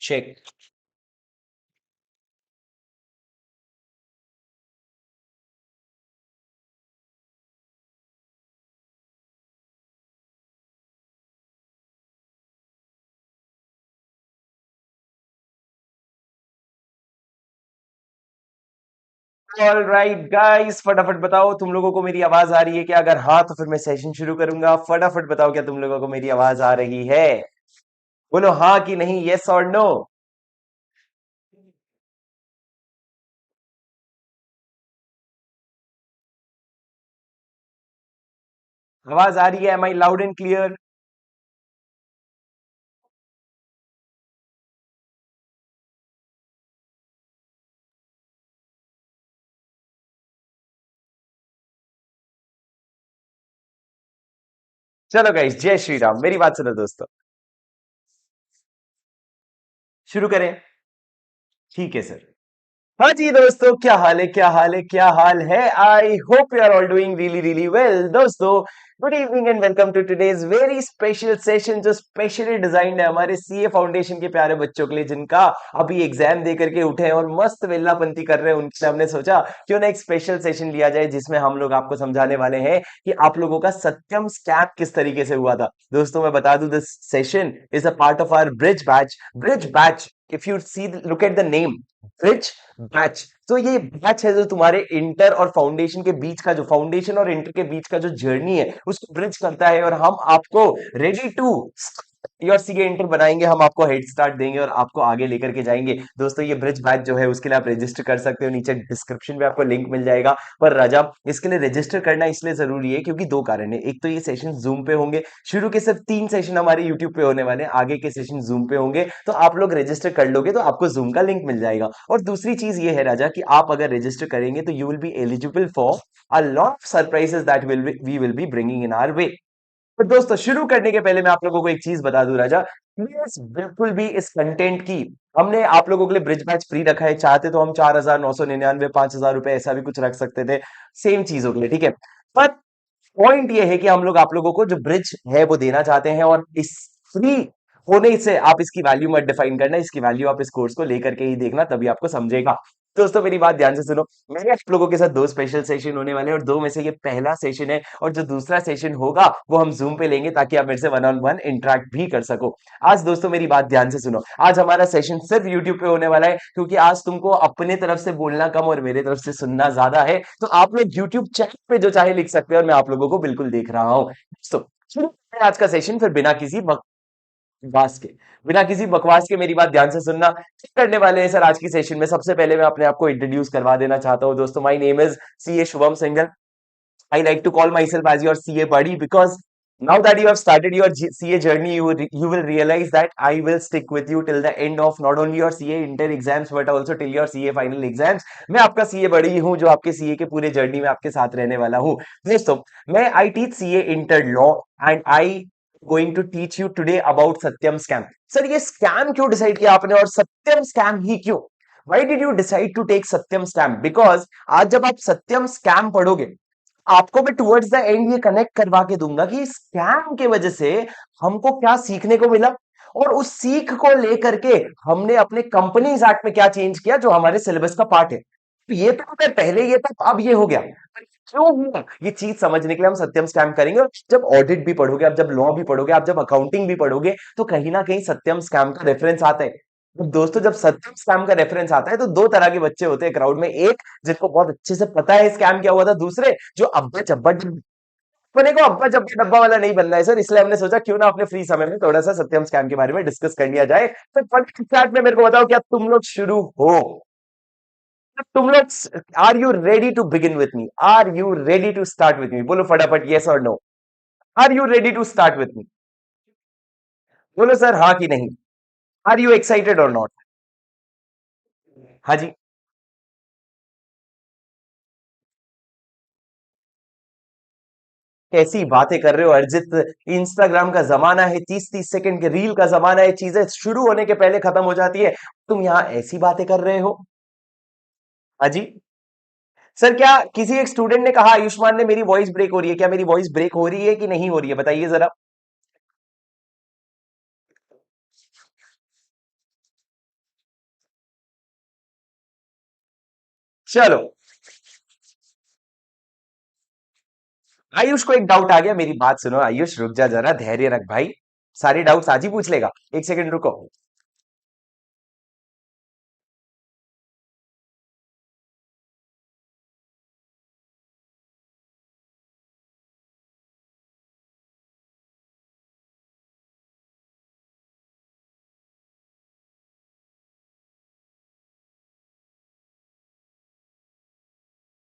Check. All right guys, फटाफट बताओ तुम लोगों को मेरी आवाज आ रही है क्या? अगर हाँ तो फिर मैं सेशन शुरू करूंगा। फटाफट बताओ क्या तुम लोगों को मेरी आवाज आ रही है? बोलो हाँ कि नहीं, यस और नो। आवाज आ रही है? Am I loud and clear? चलो गाइस, जय श्री राम। मेरी बात सुनो दोस्तों, शुरू करें? ठीक है सर। हाँ जी दोस्तों, क्या हाल है, क्या हाल है, क्या हाल है? I hope you are all doing really really well दोस्तों। Good evening and welcome to today's very special session, जो स्पेशली डिजाइंड है हमारे सीए फाउंडेशन के प्यारे बच्चों के लिए, जिनका अभी एग्जाम दे करके उठे हैं और मस्त वेल्लापंती कर रहे हैं। उनके लिए हमने सोचा क्यों ना एक स्पेशल सेशन लिया जाए, जिसमें हम लोग आपको समझाने वाले हैं कि आप लोगों का सत्यम स्कैम किस तरीके से हुआ था। दोस्तों मैं बता दूं, this session is a part of our bridge batch. Bridge batch, if you see look at the name, bridge batch. तो ये बैच है जो तुम्हारे इंटर और फाउंडेशन के बीच का, जो फाउंडेशन और इंटर के बीच का जो जर्नी है उसको ब्रिज करता है, और हम आपको ready to your CA inter बनाएंगे। हम आपको हेड स्टार्ट देंगे और आपको आगे लेकर के जाएंगे। दोस्तों ये ब्रिज बैच जो है उसके लिए आप रजिस्टर कर सकते हो, नीचे डिस्क्रिप्शन में आपको लिंक मिल जाएगा। पर राजा, इसके लिए रजिस्टर करना इसलिए जरूरी है क्योंकि दो कारण है। एक तो ये सेशन जूम पे होंगे, शुरू के सिर्फ 3 सेशन हमारे यूट्यूब पे होने वाले हैं, आगे के सेशन जूम पे होंगे। तो आप लोग रजिस्टर कर लोगे तो आपको जूम का लिंक मिल जाएगा। और दूसरी चीज ये है राजा कि आप अगर रजिस्टर करेंगे तो you will be eligible for a lot of surprises that we will be bringing in our way. तो दोस्तों शुरू करने के पहले मैं आप लोगों को एक चीज बता दूं राजा, प्लीज बिल्कुल भी इस कंटेंट की, हमने आप लोगों के लिए ब्रिज बैच फ्री रखा है। चाहते तो हम 4,999, 5,000 रुपए ऐसा भी कुछ रख सकते थे सेम चीजों के लिए, ठीक है। पर पॉइंट ये है कि हम लोग आप लोगों को जो ब्रिज है वो देना चाहते हैं, और इस फ्री होने से आप इसकी वैल्यू मत डिफाइन करना, इसकी वैल्यू आप इस कोर्स को लेकर के ही देखना, तभी आपको समझेगा। दोस्तों मेरी बात ध्यान से सुनो, मेरे आप लोगों के साथ दो स्पेशल सेशन होने वाले हैं, और दो में से ये पहला सेशन है, और जो दूसरा सेशन होगा वो हम जूम पे लेंगे ताकि आप मेरे से वन ऑन वन इंटरेक्ट भी कर सको। आज दोस्तों मेरी बात ध्यान से सुनो, आज हमारा सेशन सिर्फ यूट्यूब पे होने वाला है, क्योंकि आज तुमको अपने तरफ से बोलना कम और मेरे तरफ से सुनना ज्यादा है। तो आप लोग यूट्यूब चैट पे जो चाहे लिख सकते हैं, और मैं आप लोगों को बिल्कुल देख रहा हूँ। दोस्तों शुरू करते हैं आज का सेशन, फिर बकवास के बिना किसी बकवास के मेरी बात ध्यान से सुनना। क्या करने वाले हैं सर आज की सेशन में? सबसे पहले मैं अपने आप को इंट्रोड्यूस करवा देना चाहता हूं दोस्तों। My name is CA Shubham Singhal. I like to call myself as your CA buddy because now that you have started your CA journey, you will realize that I will stick with you till the end of not only your CA inter exams but also till your CA final exams. मैं आपका CA बड़ी हूं जो आपके CA के पूरे journey में आपके साथ रहने वाला हूं। दोस्तों मैं I teach CA inter law, and I going to teach you today about Satyam scam. Sir ये स्कैम क्यों डिसाइड किया आपने, और सत्यम स्कैम ही क्यों? Why did you decide to take Satyam scam? Because आज जब आप सत्यम स्कैम पढ़ोगे, आपको मैं टुवर्ड्स द एंड ये कनेक्ट करवा के दूंगा कि स्कैम के वजह से हमको क्या सीखने को मिला, और उस सीख को लेकर के हमने अपने कंपनीज एक्ट में क्या चेंज किया जो हमारे सिलेबस का पार्ट है। तो ये तो अगर पहले ये था, अब ये हो गया, पर क्यों हुआ ये चीज समझने के लिए हम सत्यम स्कैम करेंगे। और जब ऑडिट भी पढ़ोगे, आप जब लॉ भी पढ़ोगे, आप जब अकाउंटिंग भी पढ़ोगे, तो कहीं ना कहीं सत्यम स्कैम का रेफरेंस आता है। तो दोस्तों जब सत्यम स्कैम का रेफरेंस आता है तो दो तरह के बच्चे होते हैं क्राउड में, एक जिनको बहुत अच्छे से पता है स्कैम क्या हुआ था, दूसरे जो अब्बा चब्बा अपने को अब्बा चब्बा डब्बा वाला नहीं बनना है सर। इसलिए हमने सोचा क्यों ना अपने फ्री समय में थोड़ा सा सत्यम स्कैम के बारे में डिस्कस कर लिया जाए। तो फर्स्ट स्टार्ट में मेरे को बताओ, क्या तुम लोग शुरू हो? तुम लोग are you ready to begin with me? Are you ready to start with me? बोलो फटाफट यस और no. Are you ready to start with me? बोलो सर हाँ कि नहीं। आर यू एक्साइटेड और नॉट? हाँ जी। कैसी बातें कर रहे हो अर्जित? इंस्टाग्राम का जमाना है, 30-30 सेकंड के रील का जमाना है, चीजें शुरू होने के पहले खत्म हो जाती है, तुम यहां ऐसी बातें कर रहे हो? हाँ जी। सर क्या किसी एक स्टूडेंट ने कहा आयुष्मान ने मेरी वॉइस ब्रेक हो रही है? क्या मेरी वॉइस ब्रेक हो रही है कि नहीं हो रही है, बताइए जरा। चलो, आयुष को एक डाउट आ गया, मेरी बात सुनो आयुष, रुक जा जरा, धैर्य रख भाई। सारे डाउट्स आज ही पूछ लेगा, एक सेकंड रुको।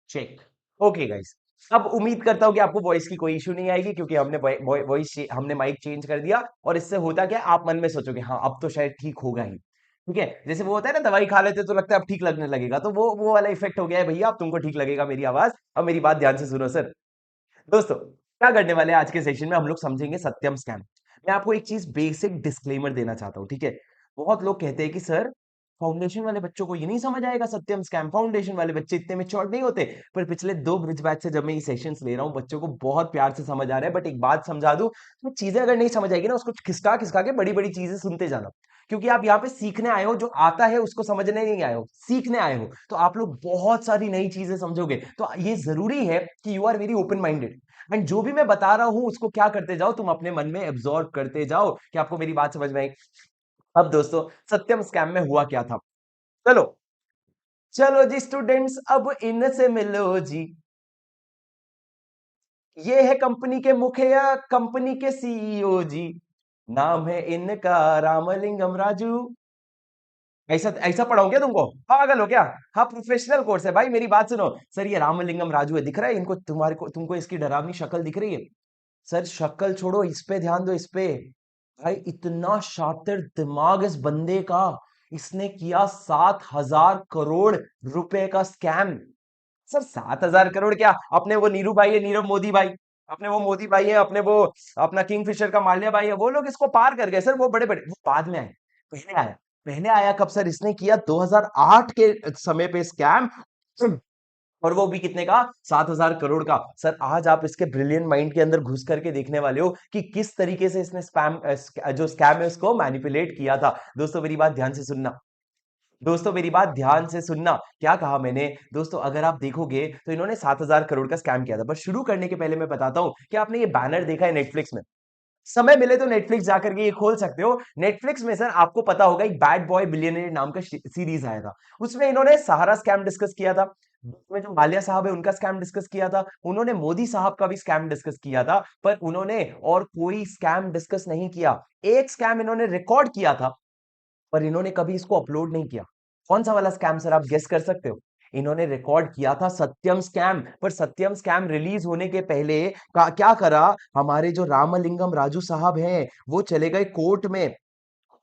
चेक। ओके गाइस, अब उम्मीद करता हूं कि आपको वॉइस की कोई इशू नहीं आएगी, क्योंकि हमने वॉइस हमने माइक चेंज कर दिया। और इससे होता क्या, आप मन में सोचोगे हाँ अब तो शायद ठीक होगा ही। ठीक है, जैसे वो होता है ना, दवाई खा लेते तो लगता है अब ठीक लगने लगेगा, तो वो वाला इफेक्ट हो गया है भैया, अब तुमको ठीक लगेगा मेरी आवाज। अब मेरी बात ध्यान से सुनो सर। दोस्तों, क्या करने वाले हैं आज के सेशन में, हम लोग समझेंगे सत्यम स्कैम। मैं आपको एक चीज बेसिक डिस्क्लेमर देना चाहता हूं, ठीक है। बहुत लोग कहते हैं कि सर फाउंडेशन वाले बच्चों को ये नहीं समझ आएगा सत्यम स्कैम, फाउंडेशन वाले बच्चे इतने मेच्योर नहीं होते। पर पिछले 2 ब्रिज बैच से जब मैं ये सेशंस ले रहा हूँ, बच्चों को बहुत प्यार से समझ आ रहा है। बट एक बात समझा दूं, तो चीजें अगर नहीं समझ आएगी ना, उसको खिसका खिसका के बड़ी बड़ी चीजें सुनते जाना। क्योंकि आप यहाँ पे सीखने आए हो, जो आता है उसको समझने नहीं आए हो, सीखने आए हो। तो आप लोग बहुत सारी नई चीजें समझोगे, तो ये जरूरी है कि you are very open minded. And जो भी मैं बता रहा हूं उसको क्या करते जाओ, तुम अपने मन में एब्जॉर्ब करते जाओ कि आपको मेरी बात समझ में आई। अब दोस्तों, सत्यम स्कैम में हुआ क्या था। चलो, चलो जी स्टूडेंट्स, अब इनसे मिलो जी। ये है कंपनी के मुखिया, कंपनी के सीईओ जी। नाम है इनका रामलिंगम राजू। ऐसा ऐसा पढ़ाऊं क्या तुमको, पागल हो क्या। हाँ, प्रोफेशनल कोर्स है भाई, मेरी बात सुनो। सर ये रामलिंगम राजू है, दिख रहा है इनको, तुम्हारे को तुमको इसकी डरावनी शक्ल दिख रही है। सर शक्ल छोड़ो, इस पे ध्यान दो, इस पे। भाई इतना शातिर दिमाग इस बंदे का, इसने किया 7,000 करोड़ रुपए का स्कैम। सर 7,000 करोड़ क्या, अपने वो नीरू भाई है, नीरव मोदी भाई, अपने वो मोदी भाई है, अपने वो अपना किंगफिशर का माल्या भाई है, वो लोग इसको पार कर गए सर। वो बड़े बड़े, वो बाद में आए, पहले आया। पहले आया कब सर, इसने किया 2008 के समय पे स्कैम। और वो भी कितने का, 7,000 करोड़ का। सर आज आप इसके ब्रिलियंट माइंड के अंदर घुस करके देखने वाले हो कि किस तरीके से इसने स्पैम जो स्कैम है उसको मैनिपुलेट किया था। दोस्तों मेरी बात ध्यान से सुनना, दोस्तों मेरी बात ध्यान से सुनना। क्या कहा मैंने दोस्तों, अगर आप देखोगे तो इन्होंने 7,000 करोड़ का स्कैम किया था। पर शुरू करने के पहले मैं बताता हूं कि आपने ये बैनर देखा है नेटफ्लिक्स में। समय मिले तो नेटफ्लिक्स जाकर के ये खोल सकते हो। नेटफ्लिक्स में सर आपको पता होगा, एक बैड बॉय बिलियनर नाम का सीरीज आया था। उसमें इन्होंने सहारा स्कैम डिस्कस किया था, उसमें जो माल्या साहब है उनका स्कैम डिस्कस किया था, उन्होंने मोदी साहब का भी स्कैम डिस्कस किया था। पर उन्होंने और कोई स्कैम डिस्कस नहीं किया। एक स्कैम इन्होंने रिकॉर्ड किया था, पर इन्होंने कभी इसको अपलोड नहीं किया। कौन सा वाला स्कैम सर, आप गेस कर सकते हो। इन्होंने रिकॉर्ड किया था सत्यम स्कैम। पर सत्यम स्कैम रिलीज होने के पहले क्या करा, हमारे जो रामलिंगम राजू साहब हैं, वो चले गए कोर्ट में।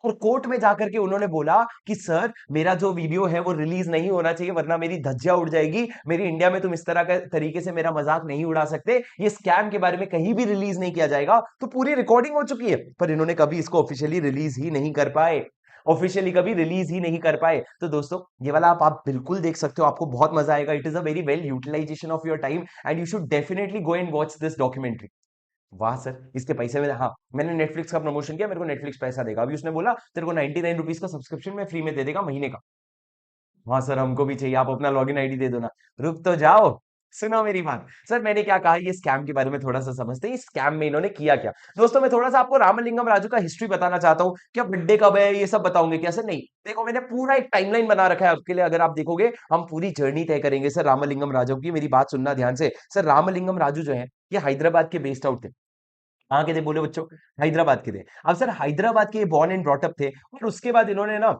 और कोर्ट में जाकर के उन्होंने बोला कि सर मेरा जो वीडियो है वो रिलीज नहीं होना चाहिए, वरना मेरी धज्जियां उड़ जाएगी, मेरी इंडिया में तुम इस तरह के तरीके से मेरा मजाक नहीं उड़ा सकते, ये स्कैम के बारे में कहीं भी रिलीज नहीं किया जाएगा। तो पूरी रिकॉर्डिंग हो चुकी है, पर इन्होंने कभी इसको ऑफिशियली रिलीज ही नहीं कर पाए, ऑफिशियली कभी रिलीज ही नहीं कर पाए। तो दोस्तों ये वाला आप बिल्कुल देख सकते हो, आपको बहुत मजा आएगा। It is a very well utilization of your time, and you should definitely go and watch this documentary. वाह सर, इसके पैसे में, हाँ मैंने नेटफ्लिक्स का प्रमोशन किया, मेरे को नेटफ्लिक्स पैसा देगा। अभी उसने बोला तेरे को 99 रुपीज का सब्सक्रिप्शन में फ्री में दे देगा महीने का। हाँ सर हमको भी चाहिए, आप अपना लॉगिन आईडी दे दो ना। रुक तो जाओ, सुनो मेरी बात। सर मैंने क्या कहा, ये स्कैम के बारे में थोड़ा सा समझते हैं, इस स्कैम में इन्होंने किया क्या। दोस्तों मैं थोड़ा सा आपको रामलिंगम राजू का हिस्ट्री बताना चाहता हूँ। क्या बर्थडे कब है ये सब बताऊंगे क्या सर, नहीं। देखो मैंने पूरा एक टाइमलाइन बना रखा है आपके लिए, अगर आप देखोगे हम पूरी जर्नी तय करेंगे सर रामलिंगम राजू की। मेरी बात सुनना ध्यान से। सर रामलिंगम राजू जो है, ये हैदराबाद के बेस्ड आउट थे। कहाँ के थे बोले बच्चों, हैदराबाद के थे। अब सर हैदराबाद के ये बॉर्न एंड ब्रॉट अप थे, और उसके बाद इन्होंने ना,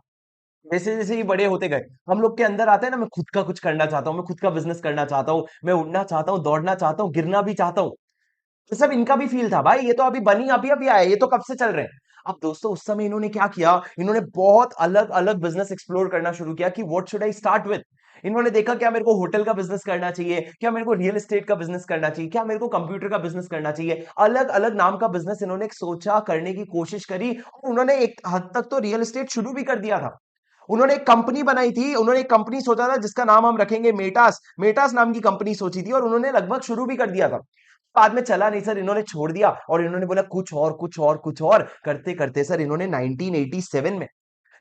जैसे जैसे ये बड़े होते गए, हम लोग के अंदर आता है ना, मैं खुद का कुछ करना चाहता हूँ, मैं खुद का बिजनेस करना चाहता हूँ, मैं उड़ना चाहता हूँ, दौड़ना चाहता हूँ, गिरना भी चाहता हूँ। तो सब इनका भी फील था भाई, ये तो अभी बनी अभी अभी आया, ये तो कब से चल रहे हैं। अब दोस्तों उस समय इन्होंने क्या किया, इन्होंने बहुत अलग अलग बिजनेस एक्सप्लोर करना शुरू किया कि what should I start with. इन्होंने देखा क्या मेरे को होटल का बिजनेस करना चाहिए, क्या मेरे को रियल एस्टेट का बिजनेस करना चाहिए, क्या मेरे को कंप्यूटर का बिजनेस करना चाहिए। अलग अलग नाम का बिजनेस इन्होंने सोचा, करने की कोशिश करी, और उन्होंने एक हद तक तो रियल एस्टेट शुरू भी कर दिया था। उन्होंने एक कंपनी बनाई थी, उन्होंने एक कंपनी सोचा था जिसका नाम हम रखेंगे मेटास, मेटास नाम की कंपनी सोची थी, और उन्होंने लगभग शुरू भी कर दिया था। बाद में चला नहीं सर, इन्होंने छोड़ दिया, और इन्होंने बोला कुछ और कुछ और कुछ और करते करते सर इन्होंने 1987 में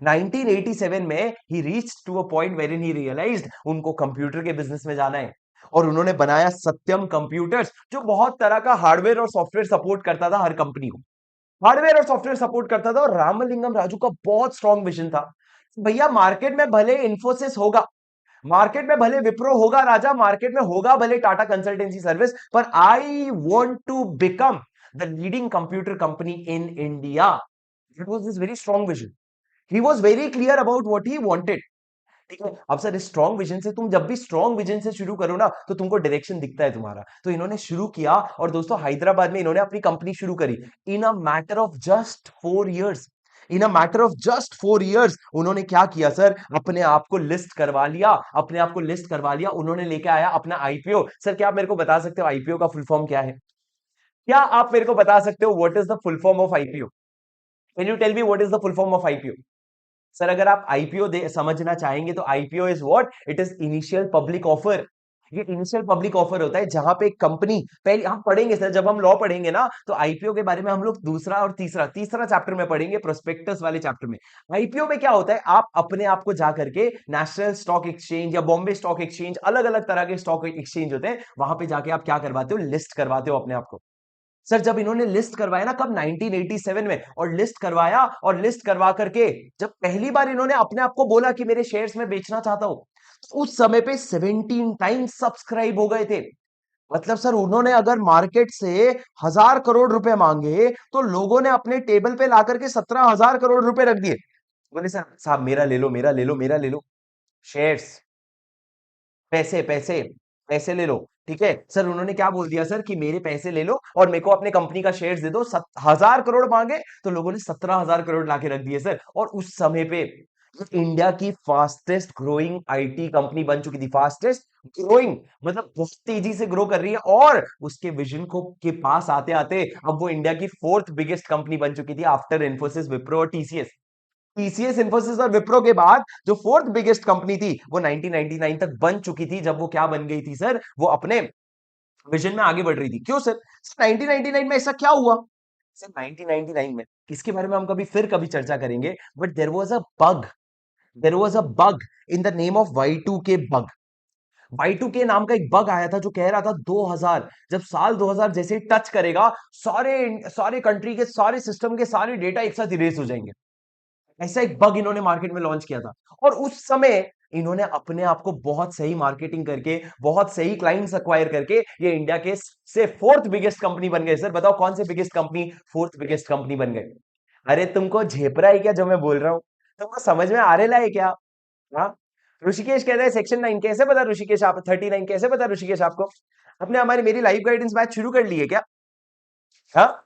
1987 में he reached to a point where he realised उनको कंप्यूटर के बिजनेस में जाना है, और उन्होंने बनाया सत्यम कंप्यूटर्स, जो बहुत तरह का हार्डवेयर और सॉफ्टवेयर सपोर्ट करता था हर कंपनी को, हार्डवेयर और सॉफ्टवेयर सपोर्ट करता था। और रामलिंगम राजू का बहुत स्ट्रॉन्ग विजन था, भैया मार्केट में भले इंफोसिस होगा, मार्केट में भले विप्रो होगा राजा, मार्केट में होगा भले टाटा कंसल्टेंसी सर्विस, पर I want to become the leading computer company in India. It was this very strong vision, he was very clear about what he wanted. ठीक है, अब सर स्ट्रॉन्ग विजन से, तुम जब भी स्ट्रॉन्ग विजन से शुरू करो ना तो तुमको डायरेक्शन दिखता है तुम्हारा, तो इन्होंने शुरू किया, और दोस्तों हैदराबाद में इन्होंने अपनी कंपनी शुरू करी in a matter of just 4 years. In a matter of just 4 years उन्होंने क्या किया सर, अपने आप को लिस्ट करवा लिया, अपने आप को लिस्ट करवा लिया, उन्होंने लेके आया अपना आईपीओ। सर क्या आप मेरे को बता सकते हो आईपीओ का फुल फॉर्म क्या है? क्या आप मेरे को बता सकते हो what is the full form of IPO? Can you tell me what is the full form of IPO? Sir अगर आप आईपीओ समझना चाहेंगे तो IPO is what, it is initial public offer. ये इनिशियल पब्लिक ऑफर होता है जहां पे एक कंपनी, पहले हम पढ़ेंगे सर जब हम लॉ पढ़ेंगे ना, तो आईपीओ के बारे में हम लोग दूसरा और तीसरा तीसरा चैप्टर में पढ़ेंगे, प्रोस्पेक्टस वाले चैप्टर में। आईपीओ में क्या होता है, आप अपने आप को जा करके नेशनल स्टॉक एक्सचेंज या बॉम्बे स्टॉक एक्सचेंज, अलग अलग तरह के स्टॉक एक्सचेंज होते हैं, वहां पे जाके आप क्या करवाते हो, लिस्ट करवाते हो अपने आप को। सर जब इन्होंने लिस्ट करवाया ना, कब, 1987 में, और लिस्ट करवाया, और लिस्ट करवा करके जब पहली बार इन्होंने अपने आप को बोला कि मेरे शेयर्स में बेचना चाहता हूं, तो उस समय पे 17 टाइम्स सब्सक्राइब हो गए थे। मतलब सर उन्होंने अगर मार्केट से 1000 करोड़ रुपए मांगे, तो लोगों ने अपने टेबल पे ला करके 17,000 करोड़ रुपए रख दिए। बोले सर साहब मेरा ले लो, मेरा ले लो, मेरा ले लो, शेयर्स, पैसे पैसे पैसे ले लो। ठीक है सर, उन्होंने क्या बोल दिया सर कि मेरे पैसे ले लो और मेरे को अपने कंपनी का शेयर्स दे दो। 1000 करोड़ मांगे तो लोगों ने 17,000 करोड़ लाके रख दिए सर। और उस समय पे ये इंडिया की फास्टेस्ट ग्रोइंग आईटी कंपनी बन चुकी थी, फास्टेस्ट ग्रोइंग, मतलब बहुत तेजी से ग्रो कर रही है। और उसके विजन को के पास आते आते अब वो इंडिया की फोर्थ बिगेस्ट कंपनी बन चुकी थी आफ्टर इन्फोसिस, विप्रो और टीसीएस। टीसीएस, इन्फोसिस और विप्रो के बाद जो फोर्थ बिगेस्ट कंपनी थी वो 1999 तक बन चुकी थी, जब वो क्या बन गई थी सर, वो अपने विजन में आगे बढ़ रही थी। क्यों सर? 1999 में ऐसा क्या हुआ सर? 1999 में इसके बारे में हम कभी फिर कभी चर्चा करेंगे, but there was a bug, there was a bug in the name of Y2K bug. Y2K नाम का एक बग आया था जो कह रहा था 2000, जब साल 2000 जैसे ही टच करेगा, सारे सारे कंट्री के सारे सिस्टम के सारे डेटा एक साथ इरेज हो जाएंगे। ऐसा एक बग इन्होंने मार्केट में लॉन्च किया था। और उस समय इन्होंने अपने आप को बहुत सही मार्केटिंग करके, बहुत सही क्लाइंट्स अक्वायर करके ये इंडिया के से फोर्थ बिगेस्ट कंपनी बन गए। सर बताओ कौन से biggest company fourth biggest company बन गए? अरे तुमको झेप रहा है क्या जो मैं बोल रहा हूँ? तुमको समझ में आ रहा है क्या? हाँ, ऋषिकेश कह रहे हैं सेक्शन 9 कैसे पता ऋषिकेश, आप 39 कैसे पता ऋषिकेश आपको? आपने हमारी मेरी लाइव गाइडेंस बैच शुरू कर ली है क्या? हाँ